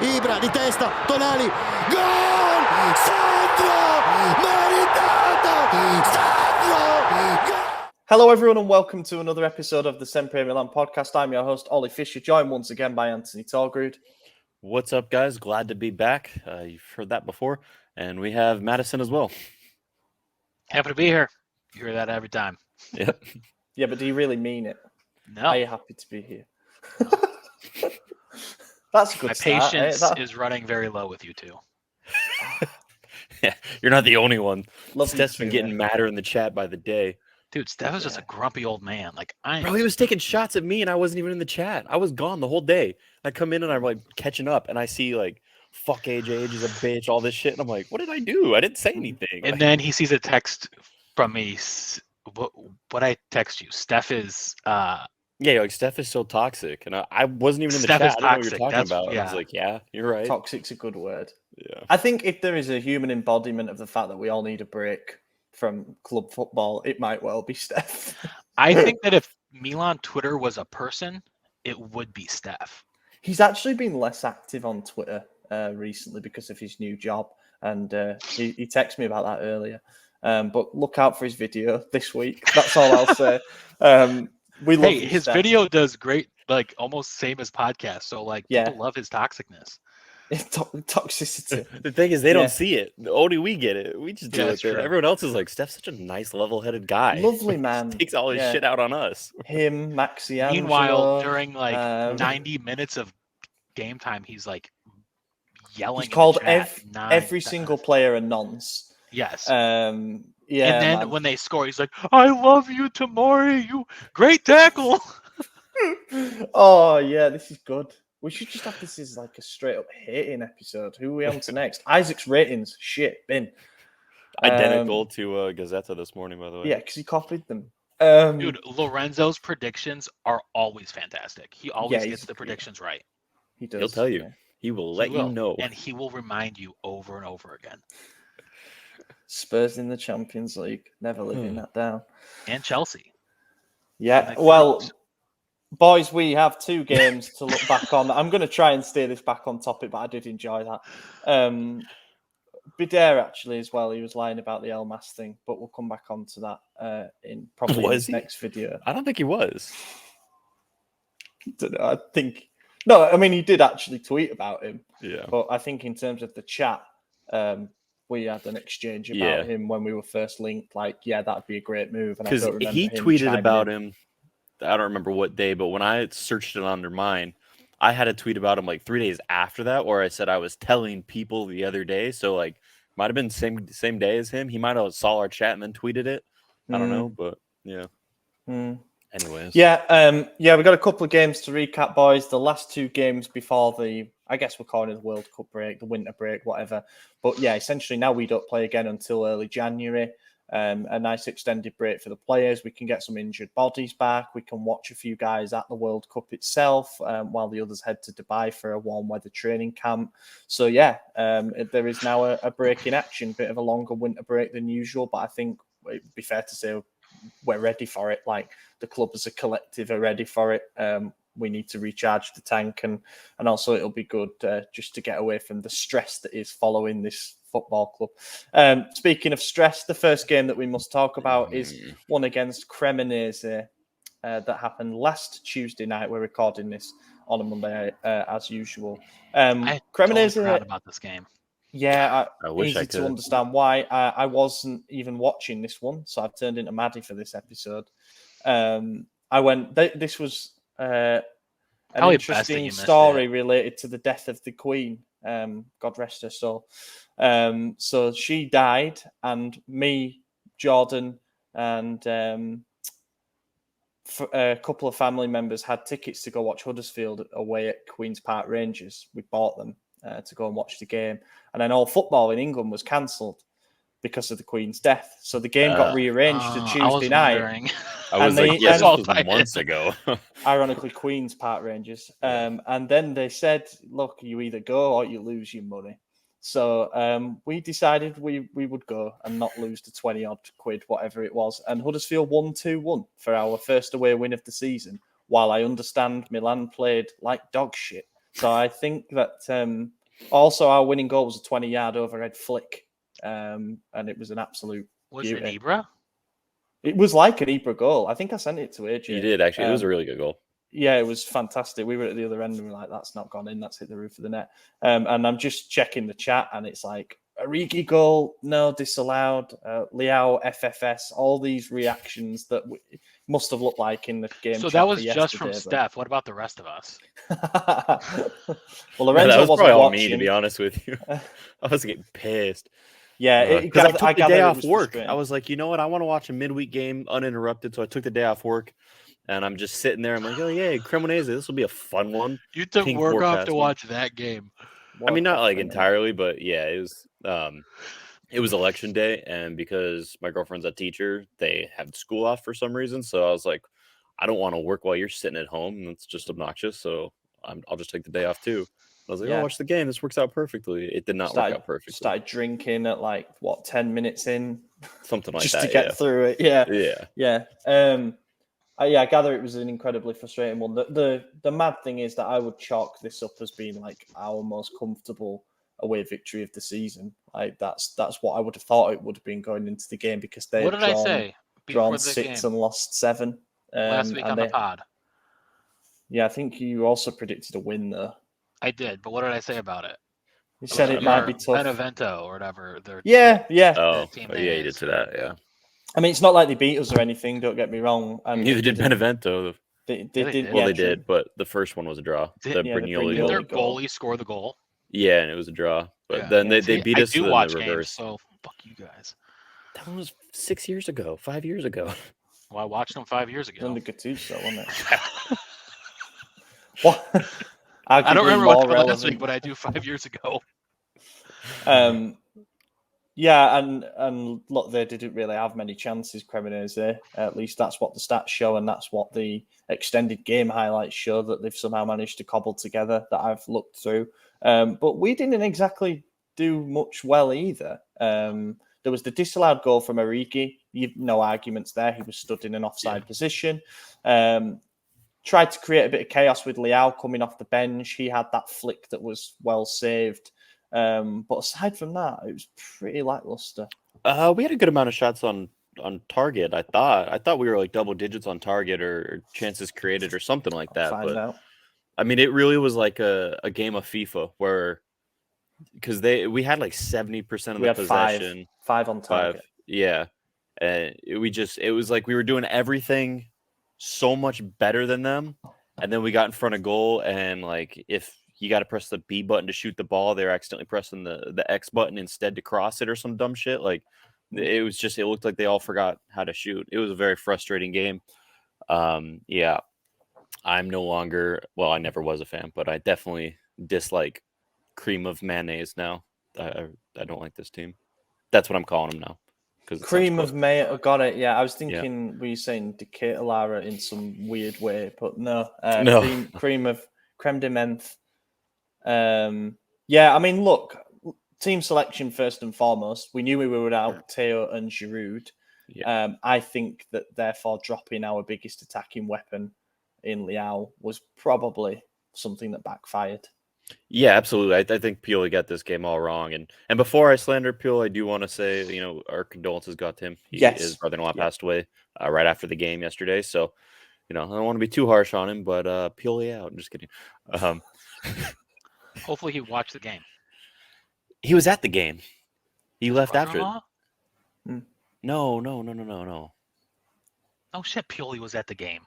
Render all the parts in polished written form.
Ibra di testa, Tonali, gol! Sandro! Meritato! Sandro! Gol! Hello everyone and welcome to another episode of the SempreMilan podcast. I'm your host Ollie Fisher, joined once again by Anthony Torgrud. What's up, guys? Glad to be back. You've heard that before. And we have Madison as well. Happy to be here. You hear that every time. Yep. Yeah, but do you really mean it? No. Are you happy to be here? That's a good My start. patience is running very low with you two. Yeah, you're not the only one. Love Steph's been getting madder in the chat by the day. Dude, Steph was just a grumpy old man. Bro, he was taking shots at me and I wasn't even in the chat. I was gone the whole day. I come in and I'm like catching up and I see like, fuck AJ, AJ's a bitch, all this shit. And I'm like, what did I do? I didn't say anything. And then he sees a text from me. What I text you? Steph is... Yeah, like Steph is so toxic. And I wasn't even in the Steph chat. is I don't know what toxic. you're talking about. Yeah. I was like, yeah, you're right. Toxic's a good word. Yeah. I think if there is a human embodiment of the fact that we all need a break from club football, it might well be Steph. I think that if Milan Twitter was a person, it would be Steph. He's actually been less active on Twitter recently because of his new job. And he texted me about that earlier. But look out for his video this week. That's all I'll say. We love his Steph. video does great, like almost same as podcast. So people love his toxicness. Toxicity. The thing is, they don't see it. Only we get it. We just deal with it. True. Everyone else is like, Steph's such a nice, level-headed guy. Lovely man. He takes all his shit out on us. Him, Maxi Angelo. Meanwhile, during 90 minutes of game time, he's like yelling. He's called every single player a nonce. Yes. Yeah. And then when they score, he's like, "I love you, Tamori. You great tackle." Oh yeah, this is good. We should just have this as like a straight up hating episode. Who are we on to next? Isaac's ratings, shit, bin. Identical to Gazetta this morning, by the way. Yeah, because he copied them. Dude, Lorenzo's predictions are always fantastic. He always gets the predictions right. He does. He'll tell you. Yeah. He will let you know. And he will remind you over and over again. Spurs in the Champions League. Never living that down. And Chelsea. Yeah, well... Boys, we have two games to look back on. I'm going to try and steer this back on topic, but I did enjoy that. Bidair, actually, as well. He was lying about the El Mas thing, but we'll come back on to that in probably his next video. I don't think he was. I think... No, I mean, he did actually tweet about him. Yeah. But I think in terms of the chat, we had an exchange about him when we were first linked. Like, yeah, that'd be a great move. Because he tweeted about him. I don't remember what day, but when I searched it under mine, I had a tweet about him like 3 days after that, where I said I was telling people the other day. So like, might have been same day as him. He might have saw our chat and then tweeted it. I don't know, but yeah. Anyways, yeah, we got a couple of games to recap, boys. The last two games before I guess we're calling it the World Cup break, the winter break, whatever. But yeah, essentially now we don't play again until early January. A nice extended break for the players. We can get some injured bodies back. We can watch a few guys at the World Cup itself while the others head to Dubai for a warm weather training camp. So yeah, there is now a break in action, bit of a longer winter break than usual, but I think it'd be fair to say we're ready for it. Like the club as a collective are ready for it. We need to recharge the tank and also it'll be good just to get away from the stress that is following this football club. Speaking of stress, the first game that we must talk about is one against Cremonese that happened last Tuesday night. We're recording this on a Monday as usual. I totally forgot about this game. Yeah, I wish easy I could. to understand why. I wasn't even watching this one, so I've turned into Maddie for this episode. I went. This was an interesting story related to the death of the Queen. God rest her soul. So she died, and me, Jordan, and a couple of family members had tickets to go watch Huddersfield away at Queen's Park Rangers. We bought them to go and watch the game, and then all football in England was cancelled because of the Queen's death. So the game got rearranged to Tuesday night. I was like, this was months ago. Ironically, Queen's Park Rangers. And then they said, look, you either go or you lose your money. So we decided we would go and not lose the 20-odd quid, whatever it was. And Huddersfield won 2-1 for our first away win of the season, while I understand Milan played like dog shit. So I think that also our winning goal was a 20-yard overhead flick, and it was an absolute beauty. Was it Ibra? It was like an Ibra goal. I think I sent it to AJ. You did, actually. It was a really good goal. Yeah, it was fantastic. We were at the other end and we were like, that's not gone in. That's hit the roof of the net. And I'm just checking the chat and it's like, Origi goal, no, disallowed. Leao, FFS, all these reactions that must have looked like in the game. So that was just from Steph. What about the rest of us? Well, Lorenzo that was wasn't probably all watching. me, to be honest with you. I was getting pissed. Yeah, because I took the day off work. I was like, you know what? I want to watch a midweek game uninterrupted, so I took the day off work. And I'm just sitting there. I'm like, oh, yeah, Cremonese, this will be a fun one. You took work off to watch that game. I mean, not like entirely, but yeah, it was election day. And because my girlfriend's a teacher, they have school off for some reason. So I was like, I don't want to work while you're sitting at home. It's just obnoxious. So I'll just take the day off too. I was like, oh, watch the game. This works out perfectly. It did not work out perfectly. Started drinking at 10 minutes in? Something like just that. Just to get through it. Yeah. I gather it was an incredibly frustrating one. The mad thing is that I would chalk this up as being like our most comfortable away victory of the season. Like that's what I would have thought it would have been going into the game because they drawn 6 and lost 7 last week on the pod. Yeah, I think you also predicted a win though. I did, but what did I say about it? You said it might be tough. Benevento or whatever. Yeah. Oh, yeah, you did to that. Yeah. I mean, it's not like they beat us or anything. Don't get me wrong. And neither did Benevento. They did. Well, they did, but the first one was a draw. Did their goalie score the goal? Yeah, and it was a draw. But then they beat us in the reverse. Games, so fuck you guys. That was 5 years ago. Well, I watched them 5 years ago. Under Gattuso, wasn't it? What? I don't remember what happened last week, but I do 5 years ago. Yeah, and look, they didn't really have many chances, Cremonese. At least that's what the stats show, and that's what the extended game highlights show that they've somehow managed to cobble together that I've looked through. But we didn't exactly do much well either. There was the disallowed goal from Origi. No arguments there. He was stood in an offside position. Tried to create a bit of chaos with Leao coming off the bench. He had that flick that was well saved. But aside from that, it was pretty lackluster. We had a good amount of shots on target. I thought we were like double digits on target or chances created or something like that. I mean, it really was like a game of FIFA where because we had like 70% of the possession, five on target. Yeah, and it was like we were doing everything so much better than them, and then we got in front of goal, and like if you got to press the B button to shoot the ball, they're accidentally pressing the X button instead to cross it or some dumb shit. Like it looked like they all forgot how to shoot. It was a very frustrating game. Yeah, I'm no longer, well, I never was a fan, but I definitely dislike cream of mayonnaise now. I don't like this team. That's what I'm calling them now. Cream of mayo, got it. Yeah, I was thinking, were you saying Decatur Lara in some weird way? But no, no. creme de menthe. Yeah, I mean, look, team selection first and foremost. We knew we were without Theo and Giroud. Yeah. I think that therefore dropping our biggest attacking weapon in Leao was probably something that backfired. Yeah, absolutely. I think Pioli got this game all wrong. And before I slander Pioli, I do want to say, our condolences got to him. His brother-in-law passed away right after the game yesterday. So, I don't want to be too harsh on him, but Pioli out. I'm just kidding. Hopefully he watched the game. He was at the game. He left after. No. Oh shit, Pioli was at the game.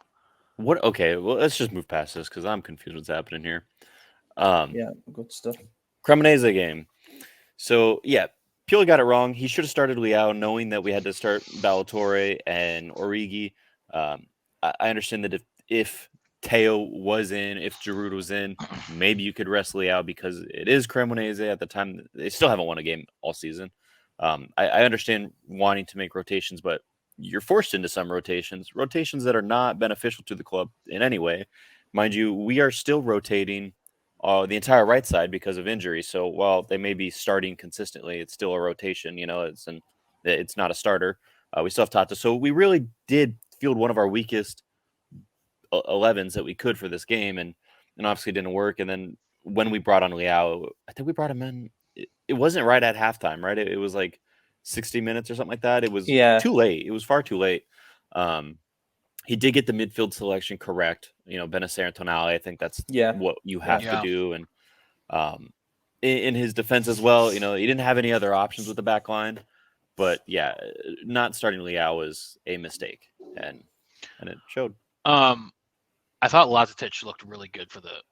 What? Okay, well, let's just move past this because I'm confused what's happening here. Yeah, good stuff. Cremonese game. So, yeah, Pioli got it wrong. He should have started Leao knowing that we had to start Ballatore and Origi. I understand that if Theo was in, if Giroud was in, maybe you could rest Leao because it is Cremonese at the time. They still haven't won a game all season. I understand wanting to make rotations, but you're forced into some rotations that are not beneficial to the club in any way. Mind you, we are still rotating the entire right side because of injury. So while they may be starting consistently, it's still a rotation. It's not a starter. We still have Tata. So we really did field one of our weakest 11s that we could for this game, and obviously it didn't work. And then when we brought on Leao, I think we brought him in. It wasn't right at halftime, right? It was like 60 minutes or something like that. It was too late. It was far too late. He did get the midfield selection correct. Benacer and Tonali, I think that's what you have to do. And in his defense as well, he didn't have any other options with the back line. But yeah, not starting Leao was a mistake, and it showed. I thought Lazetic looked really good for the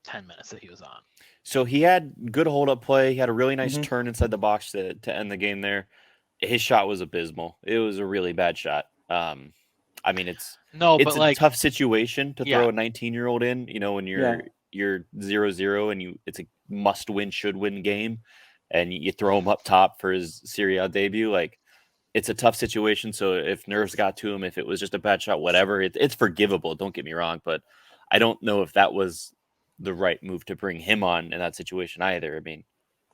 10 minutes that he was on. So he had good hold-up play. He had a really nice turn inside the box to end the game there. His shot was abysmal. It was a really bad shot. I mean, it's a tough situation to throw a 19-year-old in, when you're 0-0 and it's a must-win, should-win game, and you throw him up top for his Serie A debut. Like, it's a tough situation. So if nerves got to him, if it was just a bad shot, whatever, it's forgivable. Don't get me wrong, but I don't know if that was the right move to bring him on in that situation either. I mean,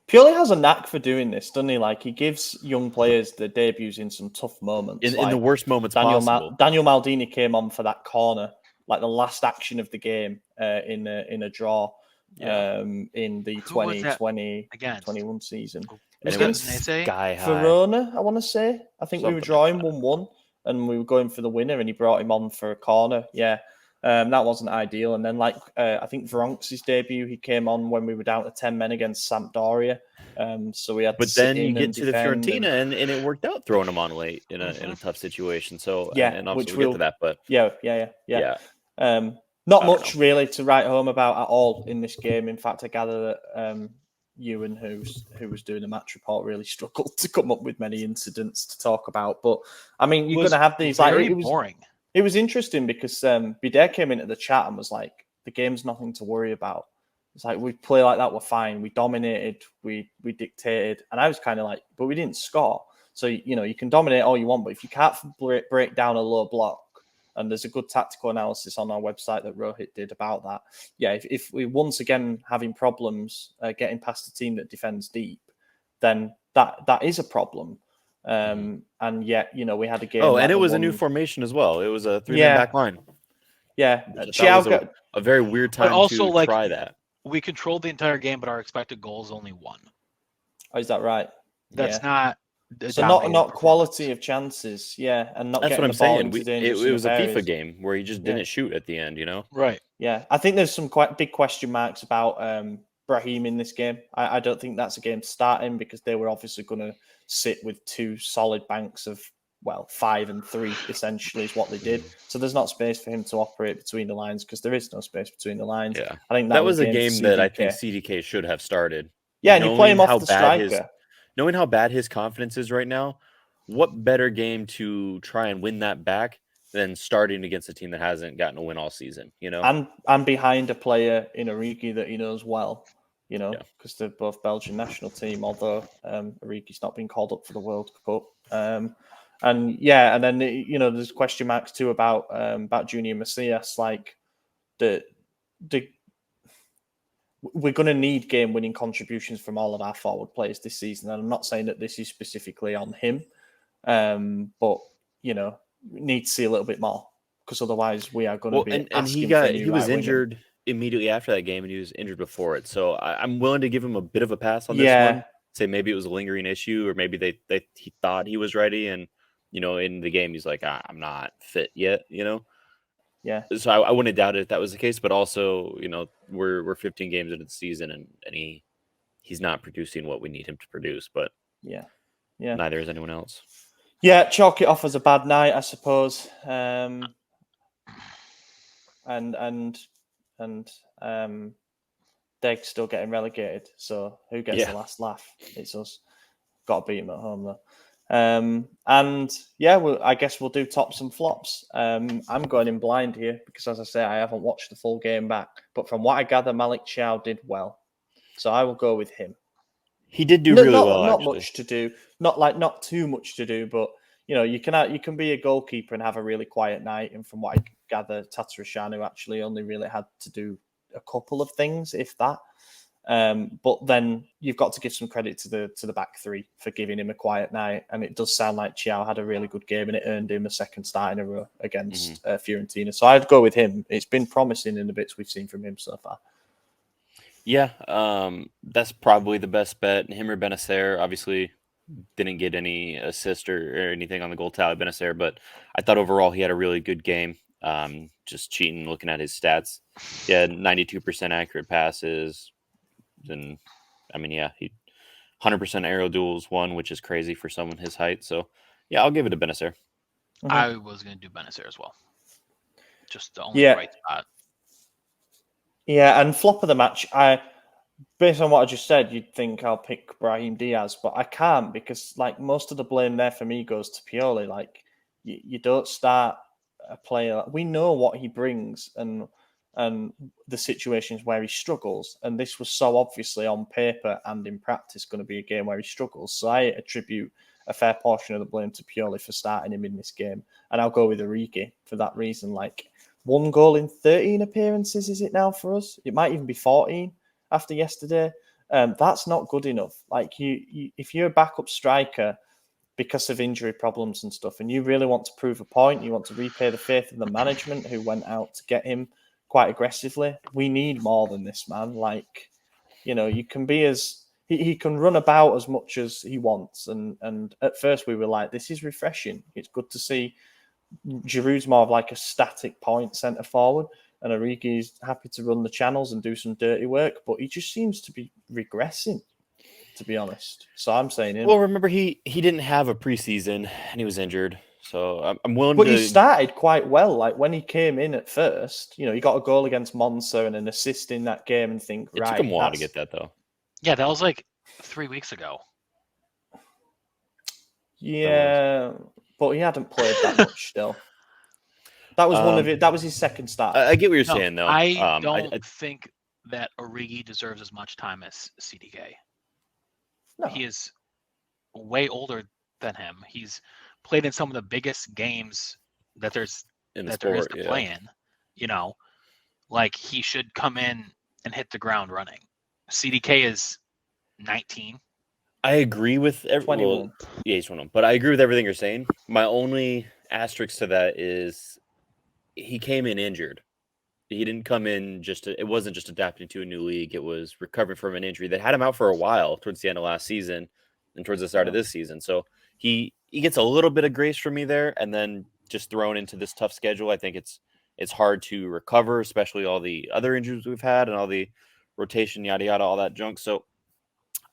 Pioli has a knack for doing this, doesn't he? Like, he gives young players their debuts in some tough moments. In the worst moments possible. Daniel Maldini came on for that corner, like the last action of the game in a draw in the 2020-21 season. And it was sky high. Verona, I want to say. I think we were drawing 1-1 and we were going for the winner and he brought him on for a corner. Yeah. That wasn't ideal. And then, I think Vranckx's debut, he came on when we were down to 10 men against Sampdoria. So we had. But then you get to the Fiorentina, and it worked out throwing him on late in a tough situation. So and obviously we'll get to that. But yeah. Not much really to write home about at all in this game. In fact, I gather that Ewan, who was doing the match report, really struggled to come up with many incidents to talk about. But I mean, you're going to have these very boring. It was interesting because Bidet came into the chat and was like, the game's nothing to worry about. It's like, we play like that, we're fine. We dominated, we dictated. And I was kind of like, but we didn't score. So, you can dominate all you want, but if you can't break down a low block, and there's a good tactical analysis on our website that Rohit did about that. Yeah, if we once again having problems getting past a team that defends deep, then that is a problem. And yet, we had a game. Oh, and it was a new formation as well. It was a 3-man back line. Yeah, that was a very weird time to try that. We controlled the entire game, but our expected goal is only 1. Oh, is that right? That's not. So not quality of chances, and not. That's getting what I'm the ball saying. Into it was a FIFA game where he just didn't shoot at the end, Right. Yeah, I think there's some quite big question marks about Brahim in this game. I don't think that's a game to start in because they were obviously going to sit with 2 solid banks of 5 and 3 essentially is what they did. So there's not space for him to operate between the lines because there is no space between the lines. Yeah, I think that was a game that I think CDK should have started. Yeah, and you play him off the striker. Knowing how bad his confidence is right now, what better game to try and win that back than starting against a team that hasn't gotten a win all season, And behind a player in Origi that he knows well, because they're both Belgian national team, although Origi's not been called up for the World Cup. And then there's question marks too about Junior Messias, like we're going to need game-winning contributions from all of our forward players this season. And I'm not saying that this is specifically on him, but, we need to see a little bit more because otherwise we are going to be asking for a new he was right injured winger. Immediately after that game, and he was injured before it. So I'm willing to give him a bit of a pass on this one. Say maybe it was a lingering issue or maybe he thought he was ready. And, in the game, he's like, I'm not fit yet, Yeah. So I wouldn't have doubted if that was the case, but also, we're 15 games into the season and he's not producing what we need him to produce, but neither is anyone else. Yeah, chalk it off as a bad night, I suppose. They're still getting relegated, so who gets the last laugh? It's us. Got to beat them at home though. I guess we'll do tops and flops. I'm going in blind here because, as I say, I haven't watched the full game back. But from what I gather, Malik Chow did well, so I will go with him. He did do really well. Not much to do, not too much to do, but you can be a goalkeeper and have a really quiet night. And from what I gather, Tatarusanu actually only really had to do a couple of things, if that. But then you've got to give some credit to the back three for giving him a quiet night, and it does sound like Chiao had a really good game, and it earned him a second start in a row against Fiorentina. So I'd go with him. It's been promising in the bits we've seen from him so far. Yeah, that's probably the best bet. Him or Benacer, obviously didn't get any assist or anything on the goal tally, Benacer, but I thought overall he had a really good game. Just cheating, looking at his stats. He had 92% accurate passes. Then, I mean, yeah, he 100% aerial duels won, which is crazy for someone his height. So, yeah, I'll give it to Benacer. I was going to do Benacer as well. Just the only bright spot. Yeah, and flop of the match, based on what I just said, you'd think I'll pick Brahim Diaz, but I can't because like most of the blame there for me goes to Pioli. Like you don't start a player. We know what he brings and the situations where he struggles, and this was so obviously on paper and in practice going to be a game where he struggles. So I attribute a fair portion of the blame to Pioli for starting him in this game, and I'll go with Origi for that reason. Like 1 goal in 13 appearances, is it now for us? It might even be 14 after yesterday. That's not good enough. Like you, if you're a backup striker because of injury problems and stuff, and you really want to prove a point, you want to repay the faith of the management who went out to get him quite aggressively. We need more than this, man. Like, you can be as he can run about as much as he wants, and at first we were like, this is refreshing. It's good to see. Giroud's more of like a static point centre forward, and Origi's happy to run the channels and do some dirty work, but he just seems to be regressing, to be honest. So I'm saying him. Well, remember he didn't have a preseason and he was injured, so I'm willing but to. He started quite well. Like when he came in at first, he got a goal against Monza and an assist in that game, and think It took him a while to get that though. Yeah, that was like 3 weeks ago. Yeah, but he hadn't played that much still. That was one of it. That was his second start. I get what you're saying, though. I don't think that Origi deserves as much time as CDK. No. He is way older than him. He's played in some of the biggest games that there is to play in. Like he should come in and hit the ground running. CDK is 19. I agree with everything. Well, yeah, he's 21. But I agree with everything you're saying. My only asterisk to that is he came in injured. He didn't come in it wasn't just adapting to a new league. It was recovering from an injury that had him out for a while towards the end of last season and towards the start of this season. So he gets a little bit of grace from me there, and then just thrown into this tough schedule. I think it's hard to recover, especially all the other injuries we've had and all the rotation, yada yada, all that junk. So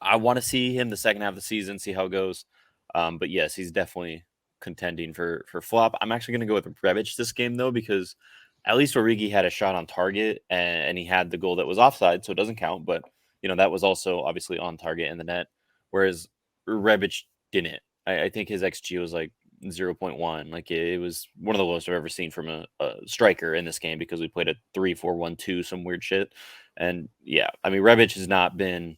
I want to see him the second half of the season, see how it goes. But yes, he's definitely contending for flop. I'm actually going to go with Vranckx this game though, because at least Origi had a shot on target and he had the goal that was offside, so it doesn't count. But that was also obviously on target in the net, whereas Vranckx didn't. I think his XG was like 0.1. Like it was one of the lowest I've ever seen from a striker in this game because we played a 3-4-1-2, some weird shit. And yeah, I mean Vranckx has not been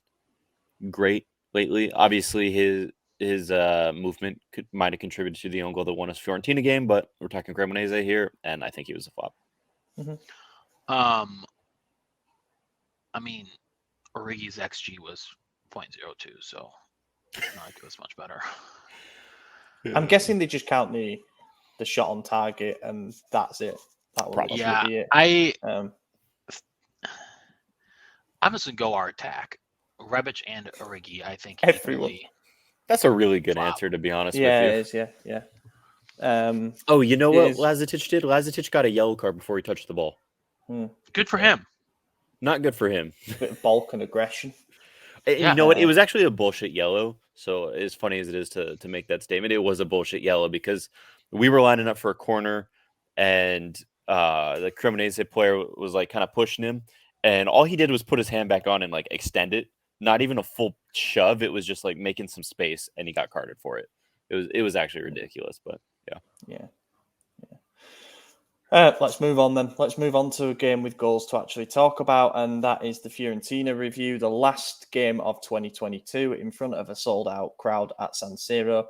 great lately. Obviously, his movement might have contributed to the own goal that won us Fiorentina game, but we're talking Cremonese here, and I think he was a flop. Mm-hmm. I mean, Origi's XG was 0.02, so it's not like it was much better. I'm guessing they just count the shot on target, and that's it. That will probably be it. I'm just gonna go our attack. Vranckx and Origi, I think. Everyone. That's a really good answer, to be honest with you. Yeah, it is. Yeah. You know what Lazitic did? Lazitic got a yellow card before he touched the ball. Good for him. Not good for him. A bit of bulk and aggression. You know what? It was actually a bullshit yellow. So as funny as it is to make that statement, it was a bullshit yellow because we were lining up for a corner and the Cremonese player was like kind of pushing him. And all he did was put his hand back on and like extend it. Not even a full shove. It was just like making some space, and he got carded for it. It was actually ridiculous, but yeah. Let's move on then. Let's move on to a game with goals to actually talk about, and that is the Fiorentina review, the last game of 2022 in front of a sold-out crowd at San Siro.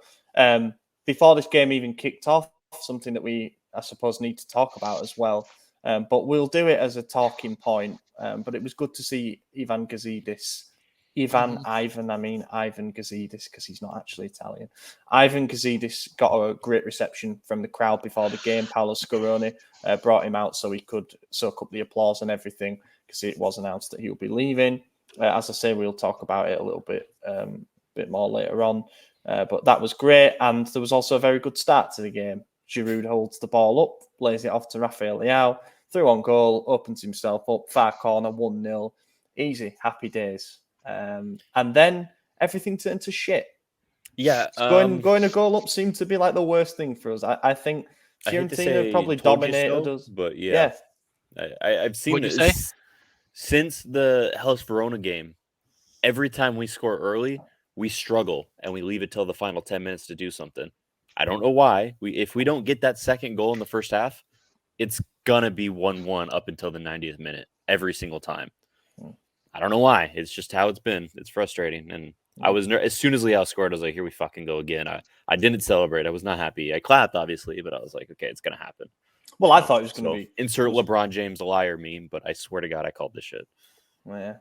Before this game even kicked off, something that we, I suppose, need to talk about as well, but we'll do it as a talking point. But it was good to see Ivan Gazidis, because he's not actually Italian. Ivan Gazidis got a great reception from the crowd before the game. Paolo Scaroni brought him out so he could soak up the applause and everything because it was announced that he would be leaving. As I say, we'll talk about it a little bit more later on. But that was great, and there was also a very good start to the game. Giroud holds the ball up, lays it off to Rafael Leao, through on goal, opens himself up, far corner, 1-0. Easy, happy days. And then everything turned to shit. Yeah. Going a goal up seemed to be like the worst thing for us. I think Fiorentina probably dominated us. But yeah. I've seen this since the Hellas Verona game. Every time we score early, we struggle and we leave it till the final 10 minutes to do something. I don't know why. If we don't get that second goal in the first half, it's going to be 1-1 up until the 90th minute every single time. I don't know why. It's just how it's been. It's frustrating. And I was as soon as Leao scored, I was like, here we fucking go again. I didn't celebrate. I was not happy. I clapped, obviously, but I was like, okay, it's going to happen. Well, I thought it was going to be... Insert LeBron James a liar meme, but I swear to God, I called this shit. Yeah.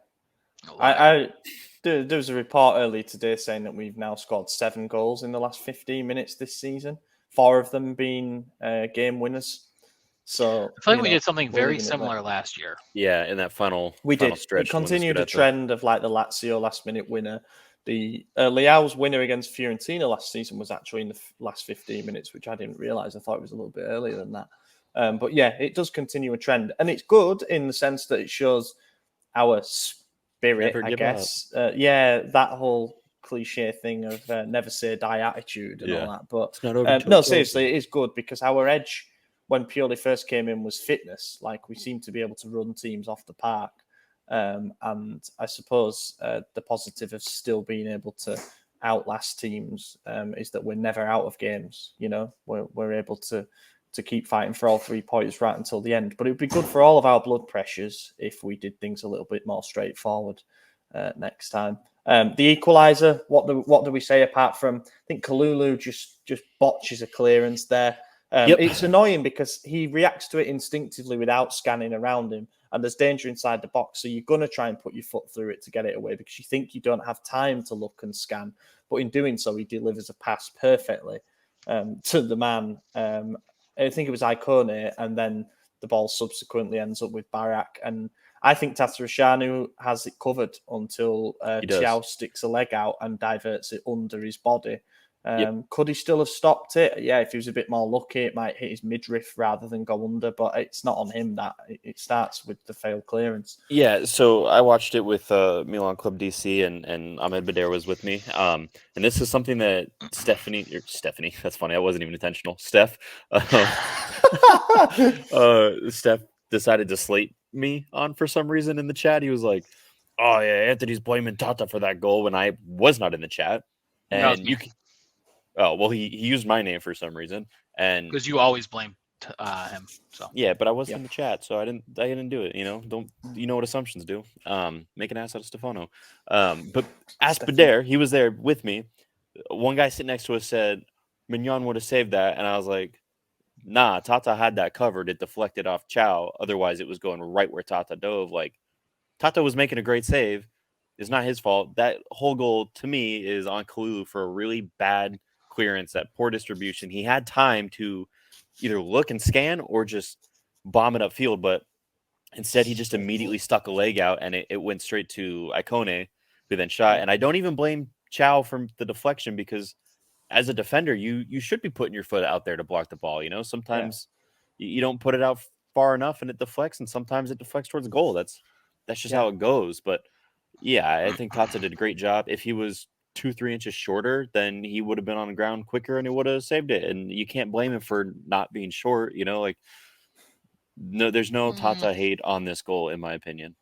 There was a report earlier today saying that we've now scored 7 goals in the last 15 minutes this season, 4 of them being game winners. So I feel like we did something very similar last year. Yeah, in that final stretch. We continued a trend of like the Lazio last-minute winner. The Leao's winner against Fiorentina last season was actually in the last 15 minutes, which I didn't realise. I thought it was a little bit earlier than that. But yeah, it does continue a trend. And it's good in the sense that it shows our spirit, I guess. That whole cliche thing of never say die attitude and all that. But no, seriously, it is good because our edge when Pioli first came in was fitness. Like we seem to be able to run teams off the park. And I suppose the positive of still being able to outlast teams is that we're never out of games. You know, we're able to keep fighting for all 3 points right until the end. But it would be good for all of our blood pressures if we did things a little bit more straightforward next time. The equaliser, what do we say apart from, I think Kalulu just botches a clearance there. It's annoying because he reacts to it instinctively without scanning around him. And there's danger inside the box. So you're going to try and put your foot through it to get it away because you think you don't have time to look and scan. But in doing so, he delivers a pass perfectly to the man. I think it was Icone, and then the ball subsequently ends up with Vranckx. And I think Tatarusanu has it covered until Thiaw sticks a leg out and diverts it under his body. Could he still have stopped it? Yeah, if he was a bit more lucky, it might hit his midriff rather than go under, but it's not on him that it starts with the failed clearance. Yeah, so I watched it with Milan Club DC and Ahmed Bader was with me. And this is something that Stephanie, that's funny, that wasn't even intentional. Steph decided to slate me on for some reason in the chat. He was like, oh yeah, Anthony's blaming Tata for that goal when I was not in the chat. And he used my name for some reason, and because you always blame him. So yeah, but I wasn't in the chat, so I didn't do it. You know what assumptions do? Make an ass out of Stefano. But Aspader, he was there with me. One guy sitting next to us said Mignon would have saved that, and I was like, nah, Tata had that covered. It deflected off Chow. Otherwise, it was going right where Tata dove. Like Tata was making a great save. It's not his fault. That whole goal to me is on Kalulu for a really bad clearance, that poor distribution. He had time to either look and scan or just bomb it upfield, but instead he just immediately stuck a leg out and it went straight to Icone, who then shot. And I don't even blame Chow for the deflection because as a defender, you should be putting your foot out there to block the ball. You know, sometimes you don't put it out far enough and it deflects, and sometimes it deflects towards the goal. That's just how it goes. But yeah, I think Tata did a great job. If he was 2-3 inches shorter, then he would have been on the ground quicker and he would have saved it. And you can't blame him for not being short. You know, like no, there's no Tata hate on this goal, in my opinion.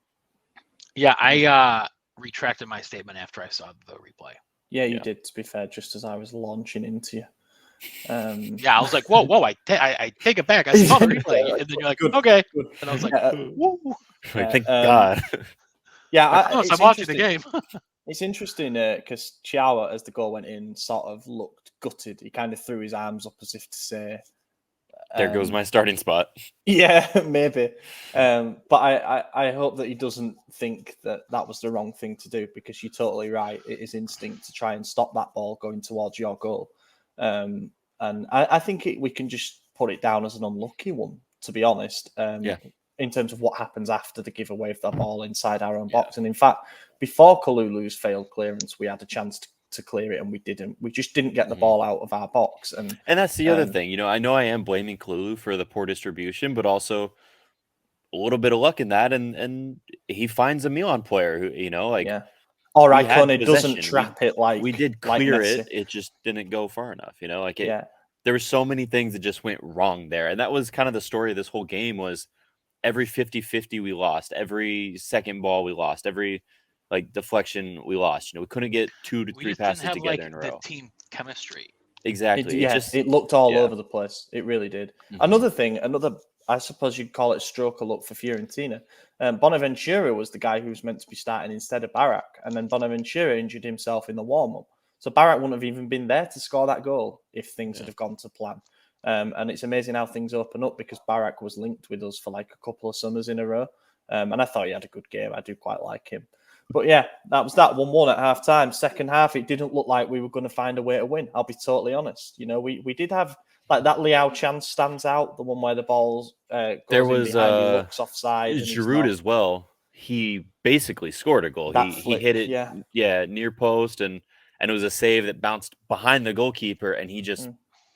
Yeah, I retracted my statement after I saw the replay. Yeah, you did, to be fair, just as I was launching into you. Yeah, I was like, whoa, I take it back. I saw the replay. And then you're like, okay. Good. And I was like, whoa. Thank God. Yeah, I'm watching the game. It's interesting because Chiawa, as the goal went in, sort of looked gutted. He kind of threw his arms up as if to say, there goes my starting spot. Yeah, maybe. But I hope that he doesn't think that was the wrong thing to do, because you're totally right. It is instinct to try and stop that ball going towards your goal. And I think we can just put it down as an unlucky one, to be honest. In terms of what happens after the giveaway of the ball inside our own box. And in fact, before Kalulu's failed clearance, we had a chance to clear it and we didn't. We just didn't get the ball out of our box. And that's the other thing. I know I am blaming Kalulu for the poor distribution, but also a little bit of luck in that, and he finds a Milan player who, or Icone doesn't trap it like we did clear it. It just didn't go far enough. There were so many things that just went wrong there, and that was kind of the story of this whole game. Was every 50-50 we lost, every second ball we lost, every deflection we lost. We couldn't get 2 to 3 passes together in a row. The team chemistry. Exactly. It looked all over the place. It really did. Another thing, I suppose you'd call it a stroke of luck for Fiorentina. Bonaventura was the guy who was meant to be starting instead of Barak, and then Bonaventura injured himself in the warm-up. So Barak wouldn't have even been there to score that goal if things had have gone to plan. And it's amazing how things open up because Barak was linked with us for a couple of summers in a row. And I thought he had a good game. I do quite like him. But yeah, that was that 1-1 at half time. Second half, it didn't look like we were going to find a way to win. I'll be totally honest. We did have that Leao chance stands out, the one where the ball goes there was in behind, he looks offside. Giroud as well. He basically scored a goal. He hit it, near post, and it was a save that bounced behind the goalkeeper, and he just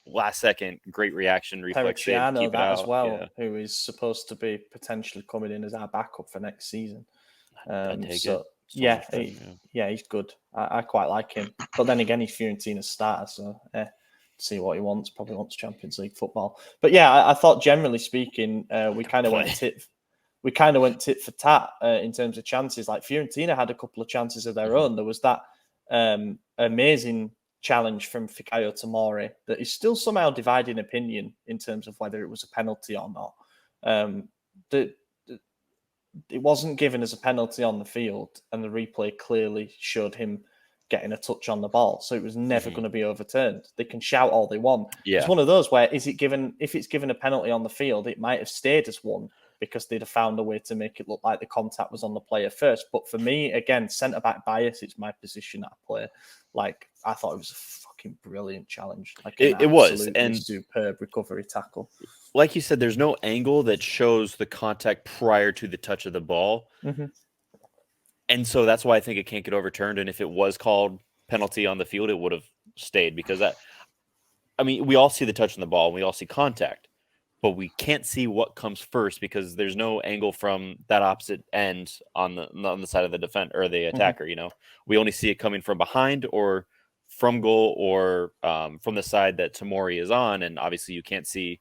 last second, great reaction, reflex save, keep it out as well, who is supposed to be potentially coming in as our backup for next season. He's good. I quite like him, but then again, he's Fiorentina's starter, so see what he wants. Probably wants Champions League football. But yeah, I thought generally speaking, we kind of went tit for tat in terms of chances. Like Fiorentina had a couple of chances of their own. There was that amazing challenge from Fikayo Tomori that is still somehow dividing opinion in terms of whether it was a penalty or not. It wasn't given as a penalty on the field, and the replay clearly showed him getting a touch on the ball, so it was never going to be overturned. They can shout all they want. It's one of those where if it's given a penalty on the field, it might have stayed as one because they'd have found a way to make it look like the contact was on the player first. But for me, again, centre-back bias, it's my position that I play. I thought it was a fucking brilliant challenge. It was, and superb recovery tackle. Like you said, there's no angle that shows the contact prior to the touch of the ball. And so that's why I think it can't get overturned. And if it was called penalty on the field, it would have stayed because we all see the touch on the ball and we all see contact, but we can't see what comes first because there's no angle from that opposite end on the side of the defender or the attacker. We only see it coming from behind or from goal or from the side that Tomori is on. And obviously you can't see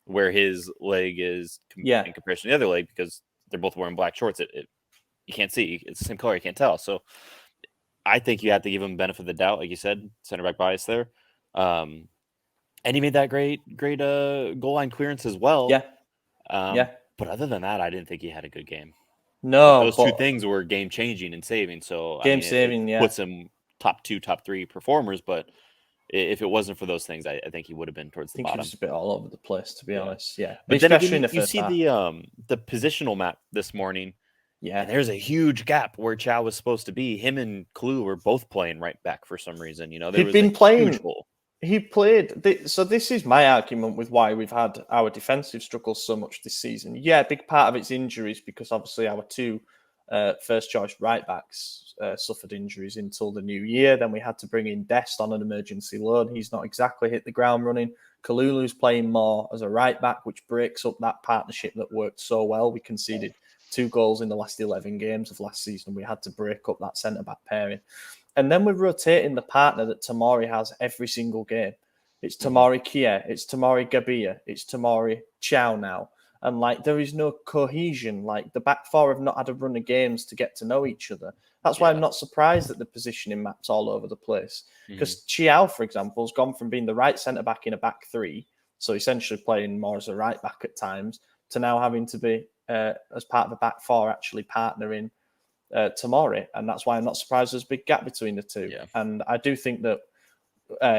where his leg is in comparison to the other leg because they're both wearing black shorts. You can't see. It's the same color. You can't tell. So I think you have to give him benefit of the doubt, like you said, center back bias there. And he made that great goal line clearance as well. But other than that, I didn't think he had a good game. No, those two things were game changing and saving. So it puts him top 2, top 3 performers. But if it wasn't for those things, I think he would have been towards the bottom. He was a bit all over the place, to be honest. Yeah, but then again, you see the positional map this morning. Yeah, and there's a huge gap where Chow was supposed to be. Him and Klulu were both playing right back for some reason. He'd been playing. He played. So this is my argument with why we've had our defensive struggles so much this season. Yeah, a big part of it's injuries because obviously our 2 first choice right backs suffered injuries until the new year. Then we had to bring in Dest on an emergency loan. He's not exactly hit the ground running. Kalulu's playing more as a right back, which breaks up that partnership that worked so well. We conceded 2 goals in the last 11 games of last season. We had to break up that centre-back pairing. And then we're rotating the partner that Tomori has every single game. It's Tomori Kier, it's Tomori Gabia, it's Tomori Chow now. And there is no cohesion. The back 4 have not had a run of games to get to know each other. That's why I'm not surprised that the positioning map's all over the place. Because Chiao, for example, has gone from being the right centre-back in a back 3, so essentially playing more as a right back at times, to now having to be as part of the back 4 actually partnering Tomori, and that's why I'm not surprised there's a big gap between the two. And I do think that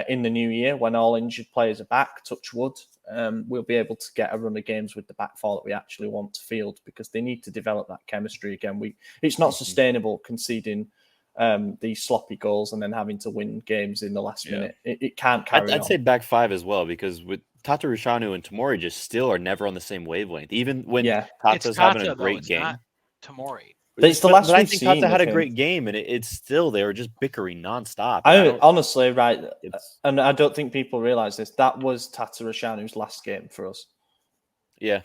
in the new year, when all injured players are back, touch wood, we'll be able to get a run of games with the back 4 that we actually want to field because they need to develop that chemistry again. It's not sustainable conceding these sloppy goals and then having to win games in the last minute. It can't carry on. I'd say back 5 as well because with Tata Rushanu and Tomori just still are never on the same wavelength. Even when Tata's having a great game. Not Tomori. It's the last but I we've think seen Tata had of a him. great game, and it's still they were just bickering nonstop. Honestly, right, and I don't think people realize this. That was Tatarushanu's last game for us. Yeah,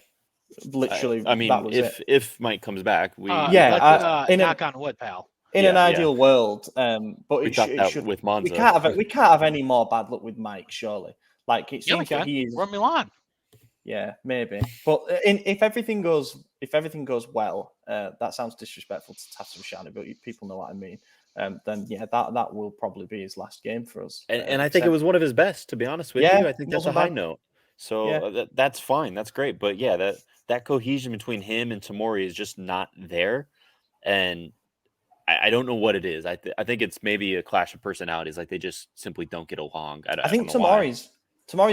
literally. I mean, that was if Mike comes back, knock on wood, pal. In an ideal world, but we thought that with Monza. We can't have any more bad luck with Mike. Surely, like it seems that he is. We're Milan. Yeah, maybe. But if everything goes well, that sounds disrespectful to Tatarusanu, but people know what I mean. Then yeah, that will probably be his last game for us. And I think it was one of his best, to be honest with you. I think that's a high note. So that's fine. That's great. But yeah, that cohesion between him and Tomori is just not there. And I don't know what it is. I think it's maybe a clash of personalities. Like they just simply don't get along. I think Tomori's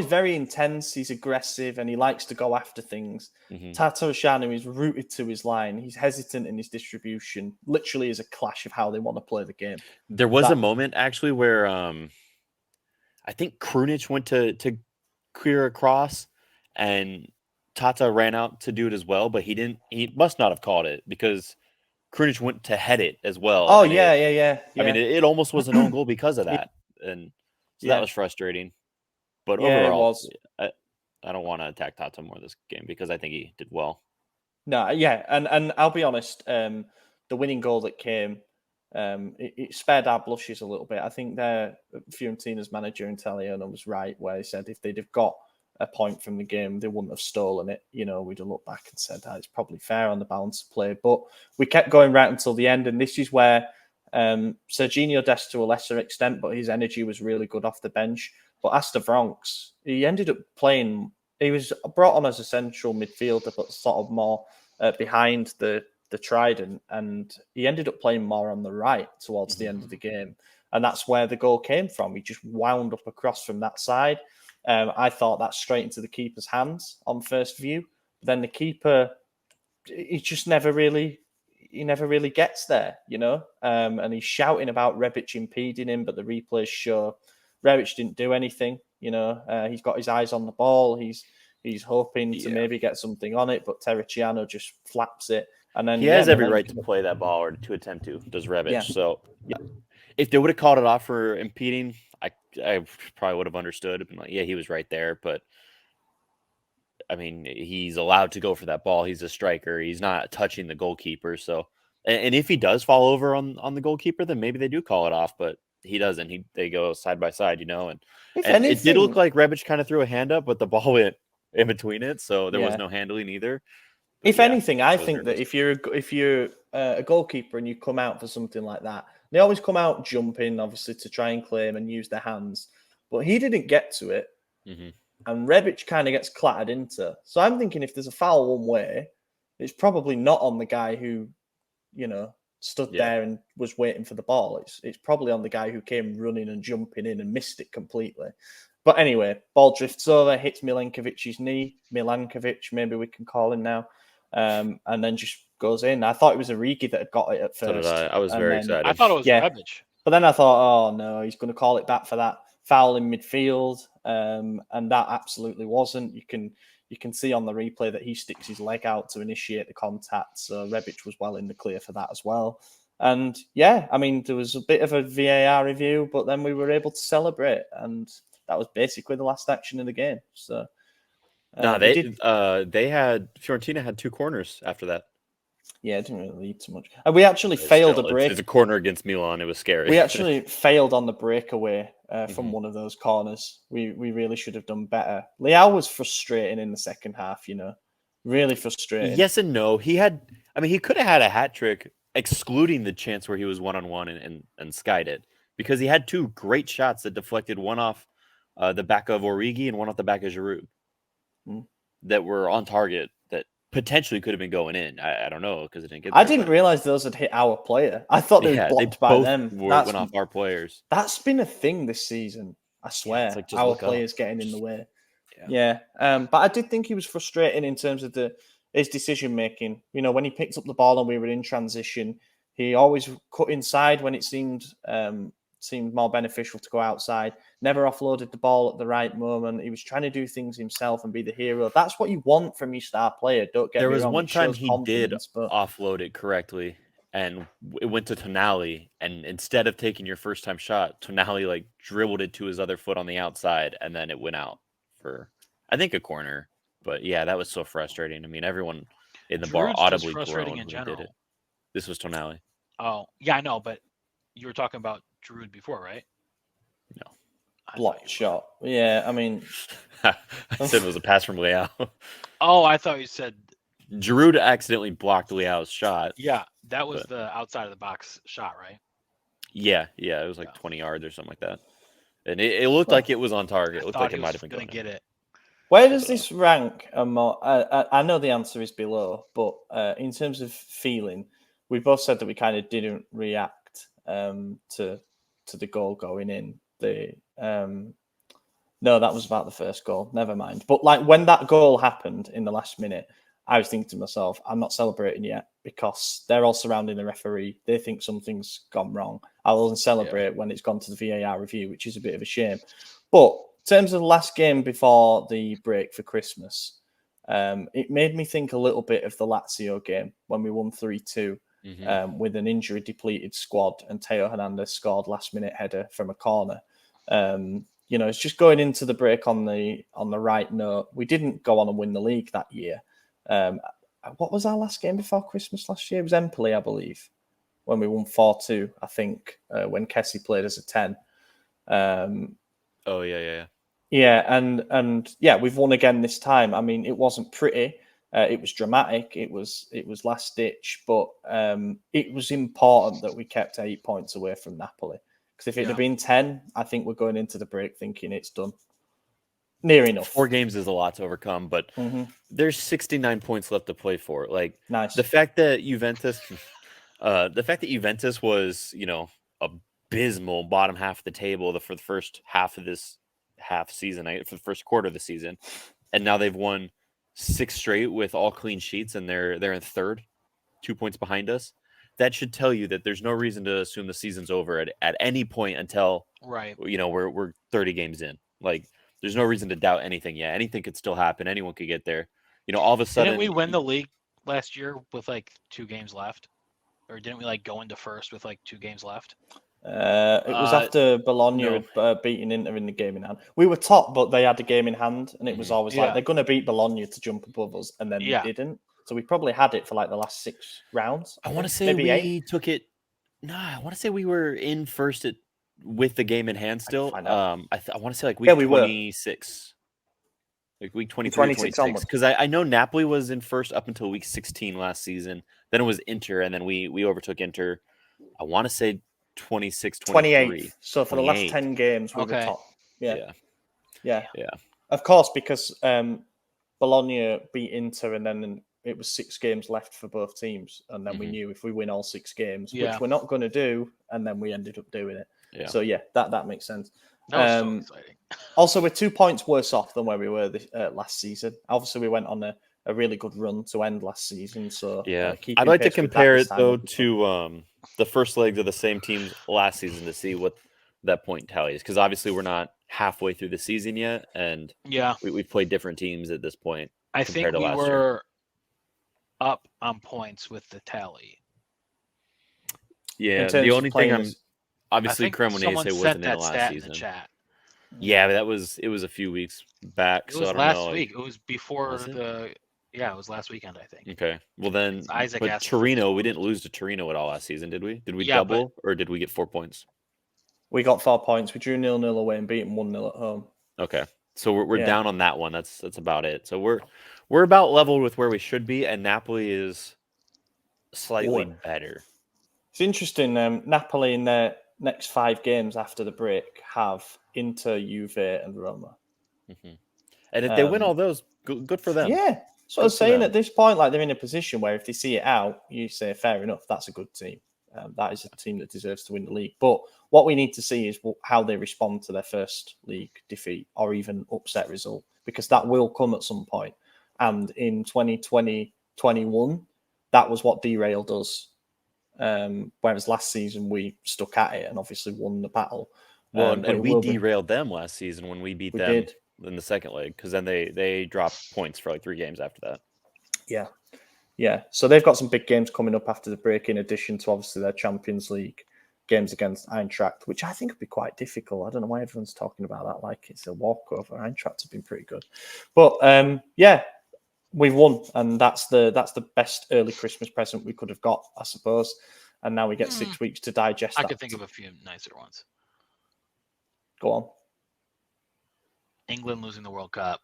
very intense. He's aggressive and he likes to go after things. Tatarusanu is rooted to his line. He's hesitant in his distribution. Literally is a clash of how they want to play the game. There was a moment actually where I think Krunic went to clear across and Tata ran out to do it as well, but he didn't. He must not have caught it because Krunic went to head it as well. Oh, yeah. I mean, it almost was an own goal because of that. And so that was frustrating. But overall, I don't want to attack Tata more this game because I think he did well. No, yeah. And I'll be honest, the winning goal that came, it spared our blushes a little bit. I think Fiorentina's manager Italiano was right where he said if they'd have got a point from the game, they wouldn't have stolen it. You know, we'd have looked back and said, it's probably fair on the balance of play. But we kept going right until the end. And this is where Serginho Dest to a lesser extent, but his energy was really good off the bench. But as to Vranckx, he ended up playing. He was brought on as a central midfielder, but sort of more behind the trident, and he ended up playing more on the right towards the end of the game. And that's where the goal came from. He just wound up across from that side. I thought that straight into the keeper's hands on first view. But then the keeper, he just never really gets there, you know. And he's shouting about Rebic impeding him, but the replays show Rebic didn't do anything. You know, he's got his eyes on the ball. He's hoping to maybe get something on it, but Terracciano just flaps it. And then he has every right to play that ball or to attempt to. Does Rebic? Yeah. So if they would have called it off for impeding, I probably would have understood. Been like, yeah, he was right there, but I mean, he's allowed to go for that ball. He's a striker. He's not touching the goalkeeper. So, and if he does fall over on the goalkeeper, then maybe they do call it off. But he doesn't. They go side by side, you know. And it did look like Rebic kind of threw a hand up, but the ball went in between it, so there was no handling either. But if anything, I think that if you're a goalkeeper and you come out for something like that, they always come out jumping, obviously, to try and claim and use their hands. But he didn't get to it, and Rebic kind of gets clattered into. So I'm thinking if there's a foul one way, it's probably not on the guy who, you know, stood there and was waiting for the ball. It's probably on the guy who came running and jumping in and missed it completely. But anyway, ball drifts over, hits Milankovic's knee. Milankovic, maybe we can call him now. And then just goes in. I thought it was Origi that had got it at first. So did I. I was very excited. I thought it was Rebic. But then I thought, oh no, he's going to call it back for that foul in midfield. And that absolutely wasn't. You can see on the replay that he sticks his leg out to initiate the contact. So Rebic was well in the clear for that as well. And yeah, I mean, there was a bit of a VAR review, but then we were able to celebrate. And that was basically the last action of the game. So Fiorentina had 2 corners after that. Yeah, it didn't really lead to much. And we actually failed a break. It's a corner against Milan. It was scary. We actually failed on the breakaway from one of those corners. We really should have done better. Leao was frustrating in the second half, you know. Really frustrating. Yes and no. He could have had a hat trick, excluding the chance where he was one-on-one and skied it. Because he had 2 great shots that deflected, one off the back of Origi and one off the back of Giroud. That were on target that potentially could have been going in. I don't know because it didn't get there. I didn't realize those had hit our player. I thought they were blocked by them. Went off our players. That's been a thing this season. I swear. It's like, our players getting in the way. Yeah. But I did think he was frustrating in terms of his decision making. You know, when he picked up the ball and we were in transition, he always cut inside when it seemed more beneficial to go outside. Never offloaded the ball at the right moment. He was trying to do things himself and be the hero. That's what you want from your star player. Don't get me wrong. There was one time he did offload it correctly, and it went to Tonali, and instead of taking your first time shot, Tonali like dribbled it to his other foot on the outside, and then it went out for, I think, a corner. But yeah, that was so frustrating. I mean, everyone in the bar Giroud's audibly just frustrating groaned in when he did general. it. This was Tonali. Oh, yeah, I know, but you were talking about Giroud before, right? No. Blocked shot. Yeah, I mean... I said it was a pass from Leao. Oh, I thought you said... Giroud accidentally blocked Leao's shot. Yeah, that was the outside of the box shot, right? Yeah, it was like 20 yards or something like that. And it looked like it was on target. It looked like it might have been going to get it. Where does this rank? I know the answer is below, but in terms of feeling, we both said that we kind of didn't react to the goal going in. No, that was about the first goal. Never mind. But like when that goal happened in the last minute, I was thinking to myself, I'm not celebrating yet because they're all surrounding the referee. They think something's gone wrong. I'll only celebrate when it's gone to the VAR review, which is a bit of a shame. But in terms of the last game before the break for Christmas, it made me think a little bit of the Lazio game when we won 3-2 with an injury-depleted squad and Teo Hernandez scored last-minute header from a corner. It's just going into the break on the right note. We didn't go on and win the league that year. What was our last game before Christmas last year? It was Empoli, I believe, when we won 4-2, I think, when Kessie played as a 10. Oh, yeah. Yeah, and we've won again this time. I mean, it wasn't pretty. It was dramatic. It was last ditch, but it was important that we kept 8 points away from Napoli. Because if it had been 10, I think we're going into the break thinking it's done. Near enough. 4 games is a lot to overcome, but there's 69 points left to play for. Like, nice. The fact that Juventus was, abysmal bottom half of the table for the first half of this season, for the first quarter of the season, and now they've won 6 straight with all clean sheets, and they're in third, 2 points behind us. That should tell you that there's no reason to assume the season's over at any point until we're 30 games in. Like, there's no reason to doubt anything yet. Anything could still happen. Anyone could get there. All of a sudden, didn't we win the league last year with like 2 games left, or didn't we like go into first with like 2 games left? It was after Bologna had beaten Inter in the game in hand. We were top, but they had a game in hand, and it was always like they're going to beat Bologna to jump above us, and then they didn't. So we probably had it for like the last 6 rounds. I want to say maybe 8. Took it. No, I want to say we were in first with the game in hand still. I want to say like week 26. Like week 23, 26. Because I know Napoli was in first up until week 16 last season. Then it was Inter, and then we overtook Inter. I want to say 26, 28. So for 28. The last 10 games, we were top. Yeah. Of course, because Bologna beat Inter, and then it was 6 games left for both teams. And then we knew if we win all 6 games, which we're not going to do, and then we ended up doing it. Yeah. So, that makes sense. That was so exciting. Also, we're 2 points worse off than where we were last season. Obviously, we went on a really good run to end last season. So I'd like to compare it though to the first legs of the same teams last season to see what that point tally is, because obviously we're not halfway through the season yet, and we've played different teams at this point. I think we were up on points with the tally. Yeah, the only thing I'm obviously Cremonese wasn't in last season. Yeah, but it was a few weeks back. It was last week. It was before it was last weekend, I think. Okay. Well then, but Torino, we didn't lose to Torino at all last season, did we? Did we double, or did we get 4 points? We got 4 points. We drew 0-0 away and beat them 1-0 at home. Okay. So we're down on that one. That's about it. So we're about level with where we should be, and Napoli is slightly better. It's interesting. Napoli in their next 5 games after the break have Inter, Juve, and Roma. And if they win all those, good for them. Yeah. So I was saying at this point, like they're in a position where if they see it out, you say, fair enough, that's a good team. That is a team that deserves to win the league. But what we need to see is how they respond to their first league defeat or even upset result, because that will come at some point. And in 2020-21, that was what derailed us. Whereas last season we stuck at it and obviously won the battle. And we derailed them last season when we beat them in the second leg, because then they dropped points for like 3 games after that. Yeah. Yeah, so they've got some big games coming up after the break, in addition to obviously their Champions League games against Eintracht, which I think would be quite difficult. I don't know why everyone's talking about that like it's a walkover. Eintracht have been pretty good. But yeah, we've won, and that's the best early Christmas present we could have got, I suppose. And now we get 6 weeks to digest I that. could think of a few nicer ones. Go on. England losing the World Cup.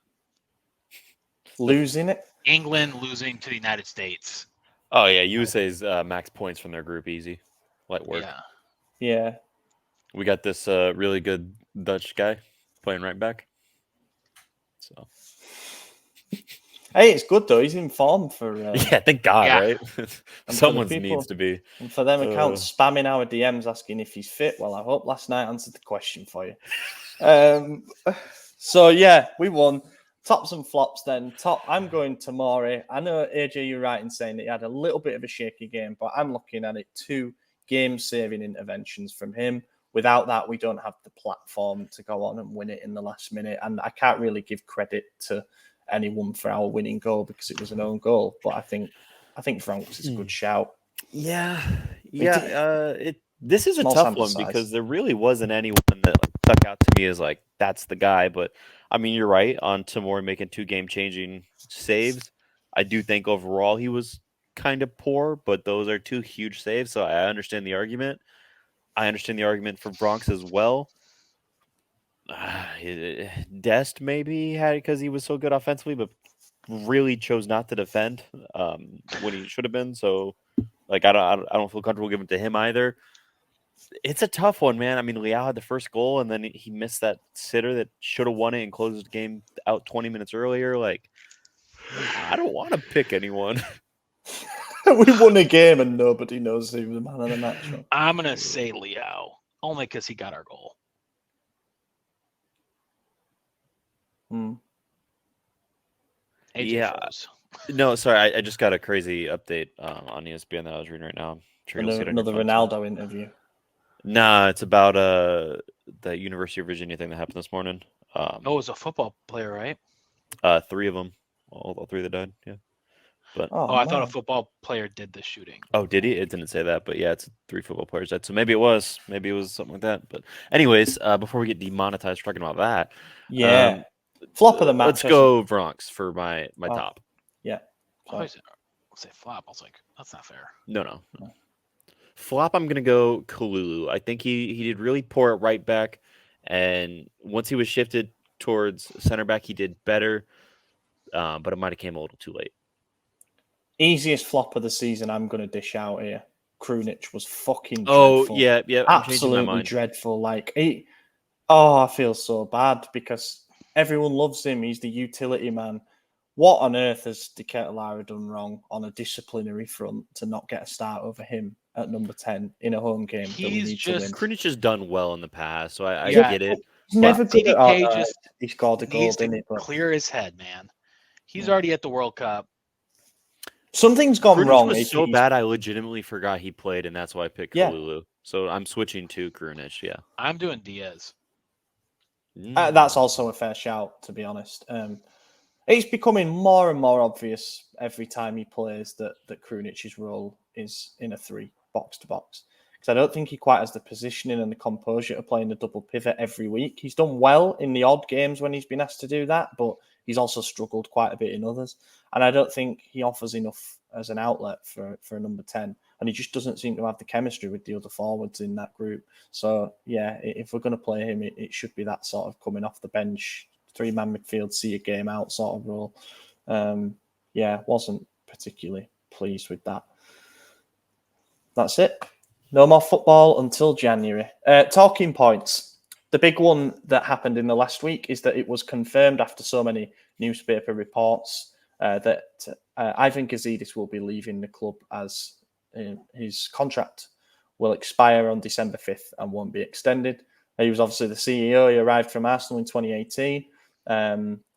Losing it? England losing to the United States. Oh, yeah. USA's max points from their group easy. Light work. Yeah. We got this really good Dutch guy playing right back. So. Hey, it's good though. He's in form for. Yeah, thank God, right? Someone needs to be. And for them accounts spamming our DMs asking if he's fit. Well, I hope last night answered the question for you. So yeah, we won. Tops and flops then. Top, I'm going to Mori. I know, AJ, you're right in saying that he had a little bit of a shaky game, but I'm looking at it 2 game-saving interventions from him. Without that, we don't have the platform to go on and win it in the last minute. And I can't really give credit to anyone for our winning goal because it was an own goal. But I think Vranckx is a good shout. Yeah. This is a tough one because there really wasn't anyone that stuck out to me as like that's the guy. But I mean, you're right on Tamori making 2 game-changing saves. I do think overall he was kind of poor, but those are 2 huge saves, so I understand the argument. I understand the argument for Vranckx as well. Dest maybe had it because he was so good offensively, but really chose not to defend when he should have been. So, like, I don't feel comfortable giving it to him either. It's a tough one, man. I mean, Leao had the first goal, and then he missed that sitter that should have won it and closed the game out 20 minutes earlier. Like, I don't want to pick anyone. We won a game, and nobody knows who the man of the match was. I'm gonna say Leao, only because he got our goal. Yeah. No, sorry. I just got a crazy update on ESPN that I was reading right now. I'm sure you'll see it on another Ronaldo interview. Nah, it's about the University of Virginia thing that happened this morning. It was a football player, right? 3 of them. All 3 that died. Yeah. But I thought a football player did the shooting. Oh, did he? It didn't say that, but yeah, it's 3 football players died. So maybe it was something like that. But anyways, before we get demonetized for talking about that, flop of the match. Let's go Vranckx for my top. Yeah. I say flop. I was like, that's not fair. No. Flop, I'm gonna go Kalulu. I think he did really poor at right back, and once he was shifted towards center back, he did better. But it might have came a little too late. Easiest flop of the season I'm going to dish out here. Krunic was fucking dreadful. Oh, yeah. Absolutely dreadful. Like, I feel so bad because everyone loves him. He's the utility man. What on earth has De Ketelaere done wrong on a disciplinary front to not get a start over him at number 10 in a home game that we need to win? Krunic has done well in the past, so I get it. He's never good at he scored a goal, didn't he? Clear his head, man. He's already at the World Cup. Something's gone wrong. Was so bad, I legitimately forgot he played, and that's why I picked Kalulu. So I'm switching to Krunic, yeah. I'm doing Diaz. That's also a fair shout, to be honest. It's becoming more and more obvious every time he plays that Krunic's role is in a 3 box-to-box. Because I don't think he quite has the positioning and the composure to play in the double pivot every week. He's done well in the odd games when he's been asked to do that, but he's also struggled quite a bit in others. And I don't think he offers enough as an outlet for a number 10. And he just doesn't seem to have the chemistry with the other forwards in that group. So, yeah, if we're going to play him, it should be that sort of coming off the bench, 3-man midfield, see a game out sort of role. Wasn't particularly pleased with that. That's it. No more football until January. Talking points. The big one that happened in the last week is that it was confirmed after so many newspaper reports that Ivan Gazidis will be leaving the club as his contract will expire on December 5th and won't be extended. He was obviously the CEO. He arrived from Arsenal in 2018.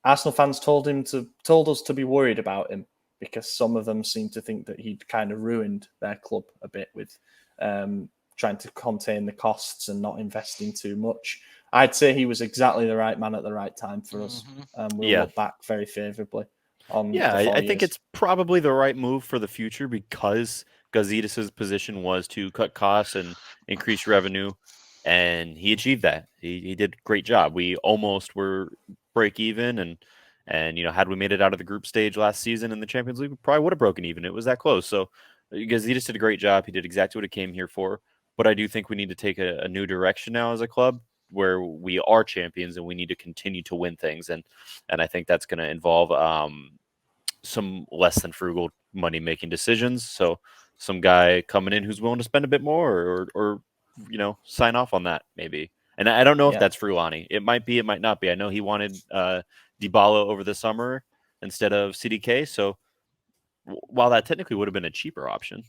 Arsenal fans told us to be worried about him because some of them seem to think that he'd kind of ruined their club a bit with trying to contain the costs and not investing too much. I'd say he was exactly the right man at the right time for us. We'll look back very favourably. on Yeah, the 4 I think years. it's probably the right move for the future because Gazidis' position was to cut costs and increase revenue, and he achieved that. He did a great job. We almost were break even, and had we made it out of the group stage last season in the Champions League, we probably would have broken even. It was that close. So Gazidis did a great job. He did exactly what he came here for. But I do think we need to take a new direction now as a club where we are champions and we need to continue to win things. And I think that's going to involve some less than frugal money making decisions. So some guy coming in who's willing to spend a bit more or sign off on that maybe. And I don't know if that's Fruani. It might be, it might not be. I know he wanted Dybala over the summer instead of CDK. So while that technically would have been a cheaper option,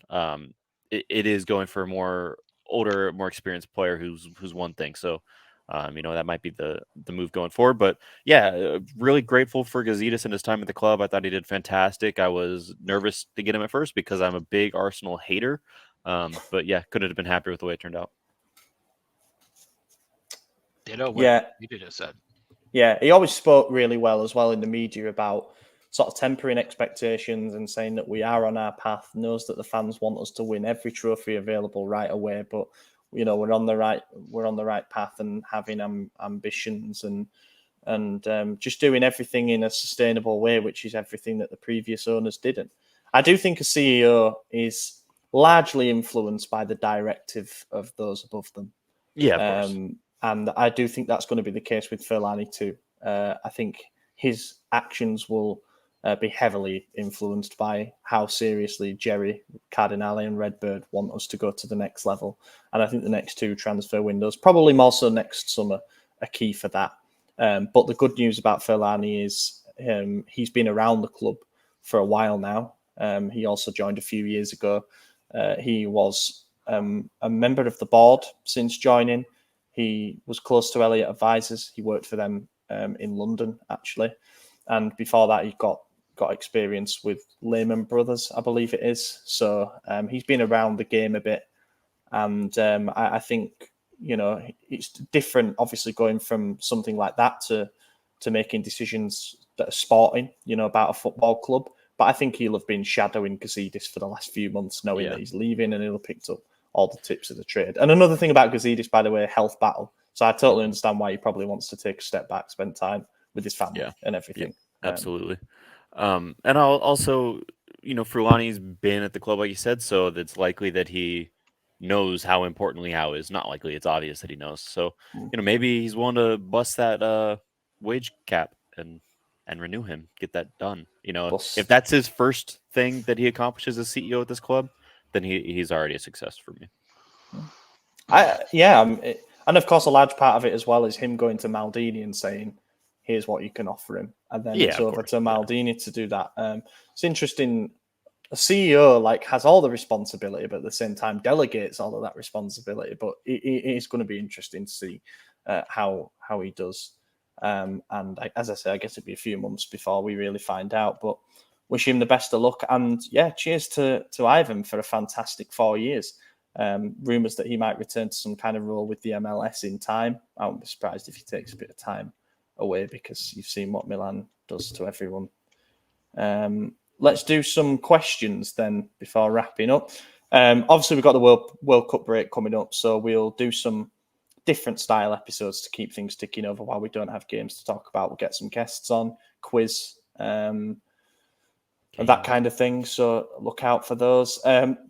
it is going for a more older, more experienced player who's one thing. So that might be the move going forward. But yeah, really grateful for Gazidis and his time at the club. I thought he did fantastic. I was nervous to get him at first because I'm a big Arsenal hater. But yeah, couldn't have been happier with the way it turned out. Ditto what you just said. Yeah, he always spoke really well as well in the media about sort of tempering expectations and saying that we are on our path, knows that the fans want us to win every trophy available right away, but we're on the right path and having ambitions and just doing everything in a sustainable way, which is everything that the previous owners didn't. I do think a CEO is largely influenced by the directive of those above them. Yeah, of course. And I do think that's going to be the case with Fellaini too. I think his actions will be heavily influenced by how seriously Jerry, Cardinale and Redbird want us to go to the next level. And I think the next two transfer windows, probably more so next summer, are key for that. But the good news about Fellaini is he's been around the club for a while now. He also joined a few years ago. He was a member of the board since joining. He was close to Elliott Advisors. He worked for them in London, actually. And before that, he got experience with Lehman Brothers, I believe it is. So he's been around the game a bit. And I think, it's different, obviously, going from something like that to making decisions that are sporting, about a football club. But I think he'll have been shadowing Gazidis for the last few months, knowing that he's leaving, and he'll have picked up all the tips of the trade. And another thing about Gazidis, by the way, health battle. So I totally understand why he probably wants to take a step back, spend time with his family and everything. Yeah, absolutely. And I'll also, Fruani's been at the club, like you said, so it's likely that he knows how important Leao is. Not likely, it's obvious that he knows. So, maybe he's willing to bust that wage cap and renew him, get that done. If that's his first thing that he accomplishes as CEO at this club, then he's already a success for me. And of course, a large part of it as well is him going to Maldini and saying, here's what you can offer him. And then it's over to Maldini to do that. It's interesting. A CEO has all the responsibility, but at the same time delegates all of that responsibility. But it is going to be interesting to see how he does. And as I say, I guess it'd be a few months before we really find out. But wish him the best of luck. And cheers to Ivan for a fantastic 4 years. Rumours that he might return to some kind of role with the MLS in time. I wouldn't be surprised if he takes a bit of time away because you've seen what Milan does to everyone. Let's do some questions then before wrapping up. Obviously, we've got the World Cup break coming up, so we'll do some different style episodes to keep things ticking over while we don't have games to talk about. We'll get some guests on, quiz, and that kind of thing. So look out for those.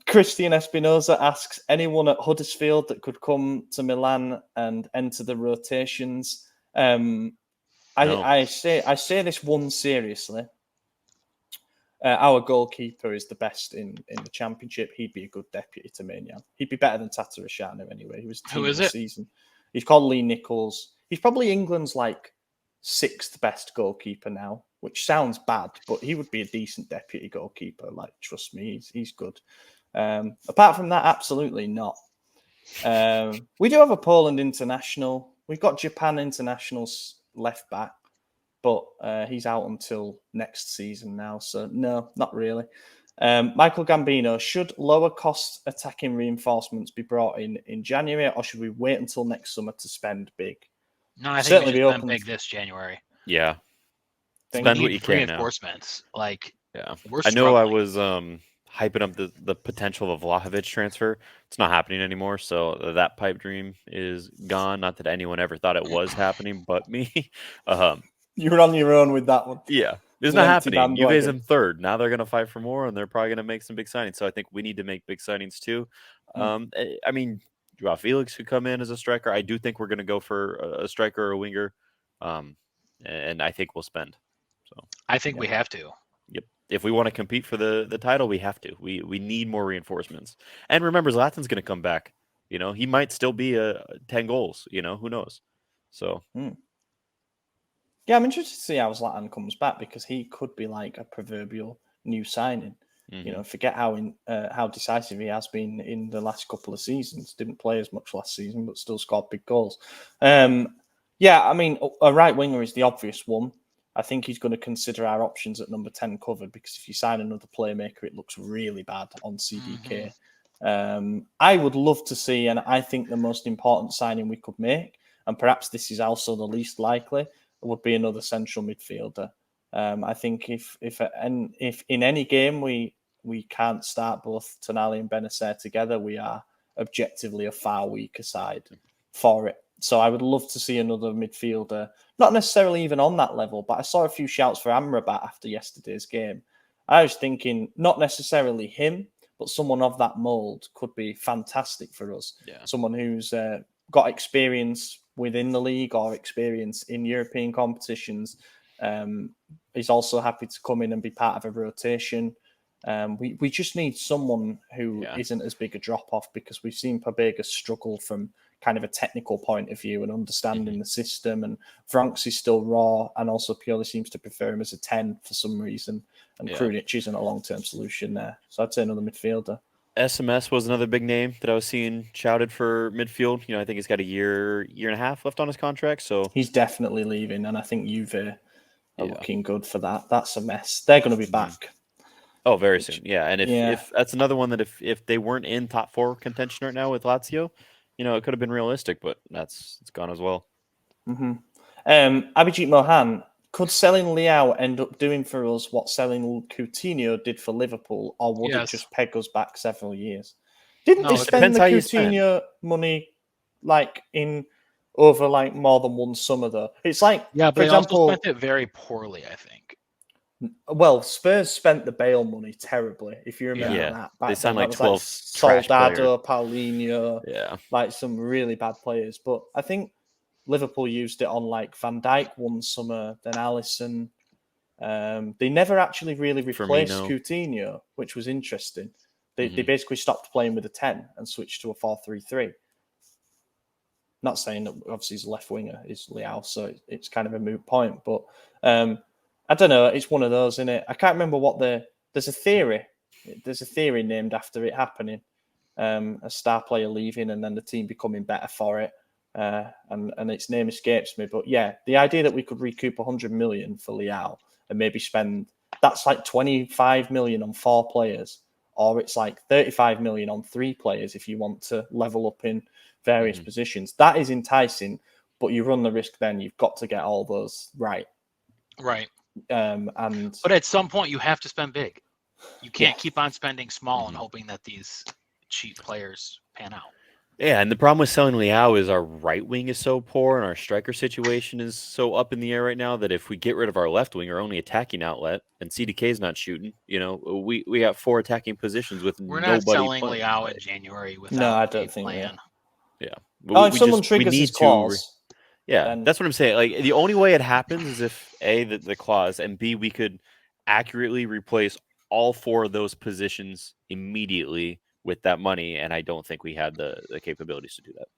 Christian Espinoza asks, anyone at Huddersfield that could come to Milan and enter the rotations? No. I say this one seriously. Our goalkeeper is the best in the Championship. He'd be a good deputy to Maignan. He'd be better than Tata Rashanu anyway. He was team of the season. He's called Lee Nichols. He's probably England's sixth best goalkeeper now, which sounds bad, but he would be a decent deputy goalkeeper. Trust me, he's good. Apart from that, absolutely not. We do have a Poland international. We've got Japan internationals left back, but he's out until next season now. So no, not really. Michael Gambino, should lower cost attacking reinforcements be brought in January, or should we wait until next summer to spend big? No, I think we should spend big this January. Yeah. Spend what you can now. Reinforcements. Like, yeah. We're I know I struggling. was hyping up the potential of a Vlahovic transfer. It's not happening anymore, so that pipe dream is gone. Not that anyone ever thought it was happening, but me. You're on your own with that one. Yeah, it's It's not an empty happening. Juve's bandwagon. in third. Now they're going to fight for more, and they're probably going to make some big signings. So I think we need to make big signings too. I mean, Joao Felix could come in as a striker. I do think we're going to go for a striker or a winger, and I think we'll spend. So I think we have to. Yep. If we want to compete for the title, we have to. We need more reinforcements. And remember, Zlatan's going to come back. You know, he might still be 10 goals. You know, who knows? So. Yeah, I'm interested to see how Zlatan comes back because he could be like a proverbial new signing. You know, forget how decisive he has been in the last couple of seasons. Didn't play as much last season, but still scored big goals. Yeah, I mean, a right winger is the obvious one. I think he's going to consider our options at number 10 covered because if you sign another playmaker, it looks really bad on CDK. I would love to see, and I think the most important signing we could make, and perhaps this is also the least likely, would be another central midfielder. I think if in any game we can't start both Tonali and Benacer together, we are objectively a far weaker side for it. So I would love to see another midfielder, not necessarily even on that level, but I saw a few shouts for Amrabat after yesterday's game. I was thinking not necessarily him, but someone of that mould could be fantastic for us. Yeah. Someone who's got experience within the league or experience in European competitions. He's also happy to come in and be part of a rotation. We just need someone who isn't as big a drop-off because we've seen Pobega struggle from kind of a technical point of view and understanding the system. And Vranckx is still raw and also Pioli seems to prefer him as a 10 for some reason. And Krunic isn't a long-term solution there. So I'd say another midfielder. SMS was another big name that I was seeing shouted for midfield. You know, I think he's got a year and a half left on his contract. So he's definitely leaving. And I think Juve are looking good for that. That's a mess. They're going to be back. Oh, very soon. Yeah. And if that's another one that if they weren't in top 4 contention right now with Lazio, you know, it could have been realistic, but it's gone as well. Abhijit Mohan, could selling Leao end up doing for us what selling Coutinho did for Liverpool, or would it just peg us back several years? Didn't they spend the Coutinho money like in over like more than one summer though? It's like, but for example, also spent it very poorly, I think. Well, Spurs spent the Bale money terribly. If you remember that, they signed like 12 like Soldado, Paulinho, like some really bad players. But I think Liverpool used it on like Van Dijk one summer, then Alisson. They never actually really replaced Coutinho, which was interesting. They basically stopped playing with a 10 and switched to a 4-3-3. Not saying that obviously his left winger is Leao, so it's kind of a moot point, but. I don't know. It's one of those, isn't it? I can't remember what there's a theory. There's a theory named after it happening. A star player leaving and then the team becoming better for it. And its name escapes me. But yeah, the idea that we could recoup 100 million for Leao and maybe spend, that's like 25 million on 4 players. Or it's like 35 million on 3 players if you want to level up in various positions. That is enticing, but you run the risk then you've got to get all those right. Right. But at some point you have to spend big. You can't keep on spending small and hoping that these cheap players pan out. Yeah, and the problem with selling Leao is our right wing is so poor and our striker situation is so up in the air right now that if we get rid of our left wing, our only attacking outlet, and CDK is not shooting, you know, we got 4 attacking positions with We're nobody. Not selling Leao in January without no, I don't think plan. Yeah. If someone triggers his clause. That's what I'm saying. Like the only way it happens is if A, the clause, and B, we could accurately replace all 4 of those positions immediately with that money, and I don't think we had the capabilities to do that.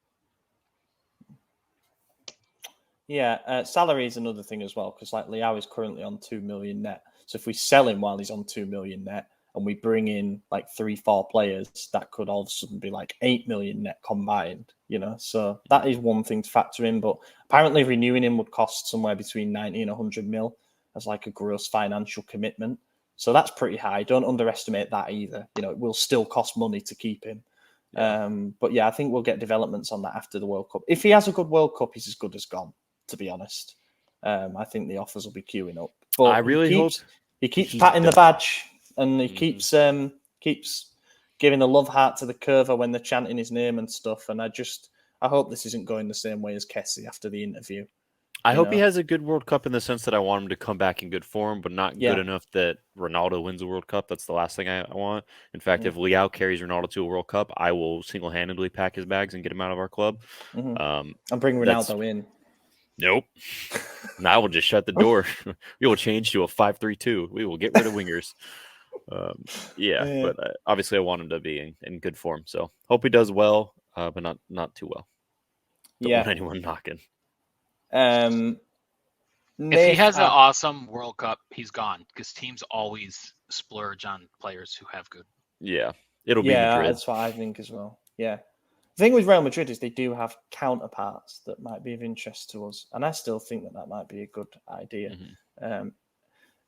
Yeah, salary is another thing as well, because like Leao is currently on 2 million net. So if we sell him while he's on 2 million net and we bring in like 3-4 players, that could all of a sudden be like 8 million net combined, you know? So that is one thing to factor in, but apparently renewing him would cost somewhere between 90 and 100 mil as like a gross financial commitment. So that's pretty high. Don't underestimate that either. You know, it will still cost money to keep him. But yeah, I think we'll get developments on that after the World Cup. If he has a good World Cup, he's as good as gone, to be honest. I think the offers will be queuing up. But I really hope he keeps patting the badge, and he keeps giving a love heart to the curver when they're chanting his name and stuff. And I hope this isn't going the same way as Kessie after the interview. I hope he has a good World Cup in the sense that I want him to come back in good form, but not good enough that Ronaldo wins the World Cup. That's the last thing I want. In fact, if Leao carries Ronaldo to a World Cup, I will single-handedly pack his bags and get him out of our club. And bring Ronaldo in. Nope. I will just shut the door. We will change to a 5-3-2. We will get rid of wingers. But obviously I want him to be in good form. So hope he does well, but not too well. Don't want anyone knocking. If he has an awesome World Cup, he's gone because teams always splurge on players who have good. Yeah, it'll be Madrid. That's what I think as well. Yeah, the thing with Real Madrid is they do have counterparts that might be of interest to us, and I still think that might be a good idea.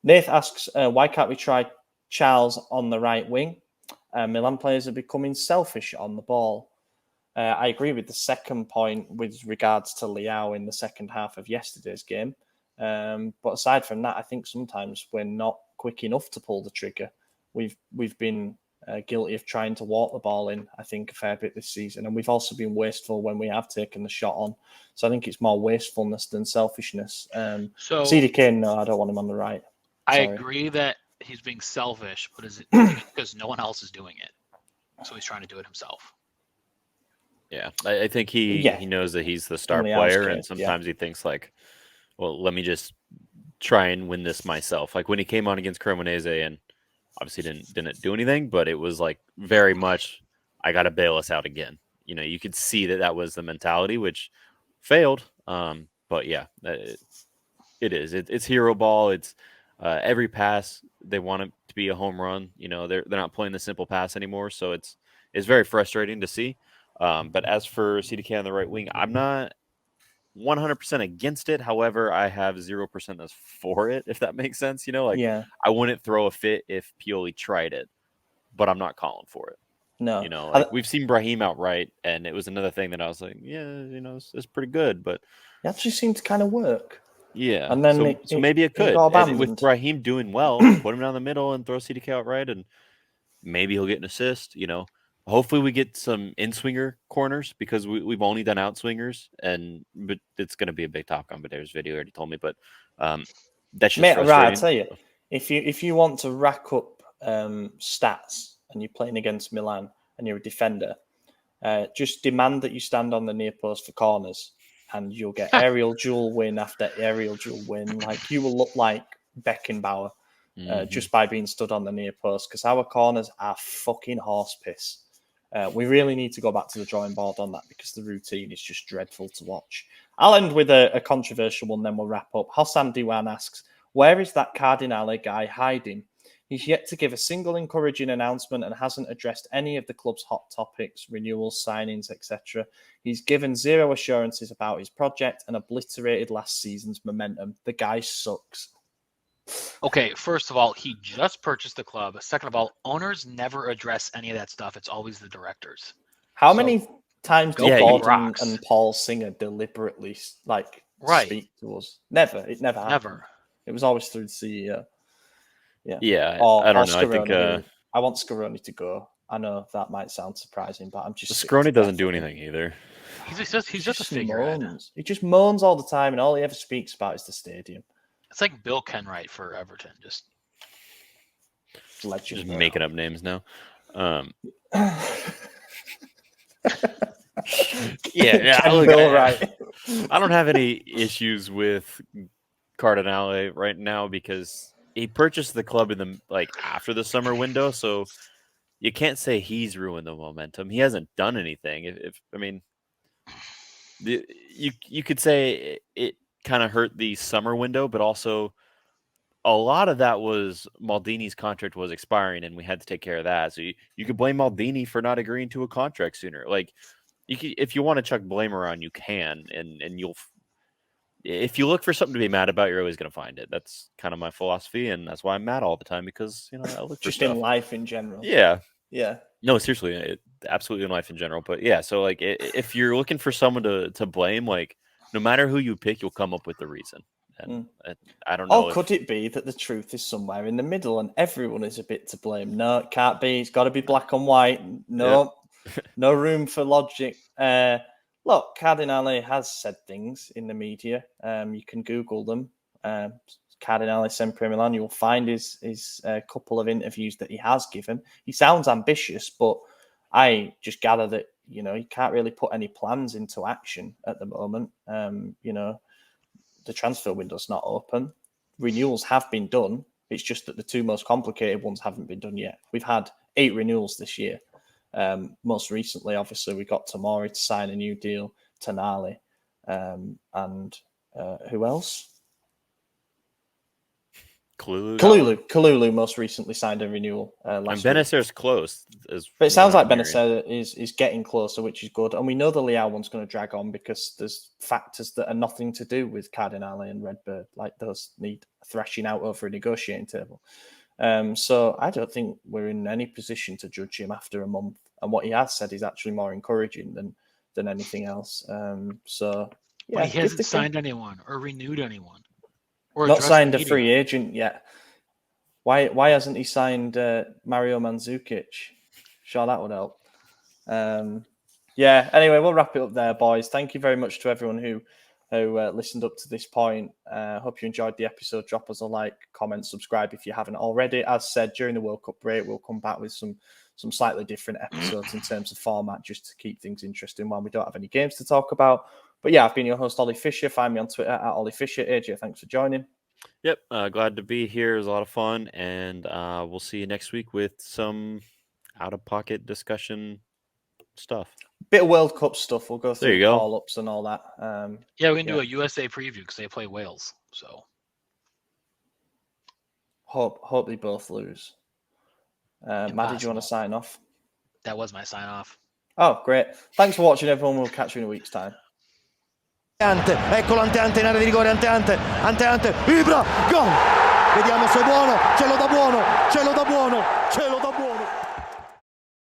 Nath asks, why can't we try Charles on the right wing? Milan players are becoming selfish on the ball. I agree with the second point with regards to Leao in the second half of yesterday's game. But aside from that, I think sometimes we're not quick enough to pull the trigger. We've been guilty of trying to walk the ball in, I think, a fair bit this season. And we've also been wasteful when we have taken the shot on. So I think it's more wastefulness than selfishness. So CDK, no, I don't want him on the right. I agree that he's being selfish, but is it because no one else is doing it? So he's trying to do it himself. Yeah, I think he knows that he's the star player, and sometimes he thinks like, well, let me just try and win this myself. Like when he came on against Cremonese and obviously didn't do anything, but it was like very much, I got to bail us out again. You know, you could see that was the mentality, which failed. But yeah, it is. It's hero ball. It's every pass they want it to be a home run. You know, they're not playing the simple pass anymore, so it's very frustrating to see. But as for CDK on the right wing, I'm not 100% against it. However, I have 0% that's for it, if that makes sense. You know, I wouldn't throw a fit if Pioli tried it, but I'm not calling for it. No. You know, like we've seen Brahim outright, and it was another thing that I was like, yeah, you know, it's pretty good, but it actually seemed to kind of work. Yeah. And then so maybe it could. With Brahim doing well, put him down the middle and throw CDK outright, and maybe he'll get an assist, you know. Hopefully we get some in-swinger corners because we've only done out-swingers, but it's going to be a big topic on Badero's video. Already told me, but that's just frustrating. Right, I tell you, if you want to rack up stats and you're playing against Milan and you're a defender, just demand that you stand on the near post for corners, and you'll get aerial duel win after aerial duel win. Like you will look like Beckenbauer just by being stood on the near post, because our corners are fucking horse piss. We really need to go back to the drawing board on that because the routine is just dreadful to watch. I'll end with a controversial one, then we'll wrap up. Hassan Diwan asks, where is that Cardinale guy hiding? He's yet to give a single encouraging announcement and hasn't addressed any of the club's hot topics, renewals, signings, etc. He's given zero assurances about his project and obliterated last season's momentum. The guy sucks. Okay, first of all, he just purchased the club. Second of all, owners never address any of that stuff. It's always the directors. How many times do Gordon and Paul Singer deliberately speak to us? Never. It never happened. Never. It was always through the CEO. Yeah. I don't know. Scaroni, I want Scaroni to go. I know that might sound surprising, but I'm just... Scaroni doesn't do anything either. He's just a figurehead. He just moans all the time, and all he ever speaks about is the stadium. It's like Bill Kenwright for Everton, just making up names now. I don't have any issues with Cardinale right now because he purchased the club in the after the summer window, so you can't say he's ruined the momentum. He hasn't done anything. You could say it kind of hurt the summer window, but also a lot of that was Maldini's contract was expiring and we had to take care of that. So you could blame Maldini for not agreeing to a contract sooner. Like if you want to chuck blame around, you can, and if you look for something to be mad about, you're always going to find it. That's kind of my philosophy, and that's why I'm mad all the time because I look for just stuff. In life in general. Yeah. No, seriously, absolutely in life in general. But yeah, so if you're looking for someone to blame, no matter who you pick, you'll come up with the reason. And I don't know. Or could it be that the truth is somewhere in the middle and everyone is a bit to blame? No, it can't be. It's got to be black and white. No, no room for logic. Look, Cardinale has said things in the media. You can Google them. Cardinale SempreMilan. You'll find his couple of interviews that he has given. He sounds ambitious, but I just gather that he can't really put any plans into action at the moment. The transfer window's not open. Renewals have been done. It's just that the two most complicated ones haven't been done yet. We've had 8 renewals this year. Most recently, obviously, we got Tomori to sign a new deal, Tonali, and who else? Kalulu most recently signed a renewal last week. And Benacer's close. But it sounds like Benacer is getting closer, which is good. And we know the Leao one's going to drag on because there's factors that are nothing to do with Cardinale and Redbird. Like those need thrashing out over a negotiating table. So I don't think we're in any position to judge him after a month. And what he has said is actually more encouraging than anything else. But he hasn't signed anyone or renewed anyone. Or not signed a free agent yet. Why hasn't he signed Mario Mandzukic? Sure, that would help. Anyway, we'll wrap it up there, boys. Thank you very much to everyone who listened up to this point. Hope you enjoyed the episode. Drop us a like, comment, subscribe if you haven't already. As said, during the World Cup break, we'll come back with some slightly different episodes in terms of format, just to keep things interesting while we don't have any games to talk about. But yeah, I've been your host, Ollie Fisher. Find me on Twitter at Ollie Fisher. AJ, thanks for joining. Yep, glad to be here. It was a lot of fun, and we'll see you next week with some out-of-pocket discussion stuff. Bit of World Cup stuff. We'll go through call-ups and all that. We can do a USA preview because they play Wales. So hope they both lose. Maddie, do you want to sign off? That was my sign-off. Oh, great. Thanks for watching, everyone. We'll catch you in a week's time. Eccolo Ante in area di rigore, Ante, Ibra, gol! Vediamo se è buono, ce lo dà buono, ce lo dà buono, ce lo dà buono!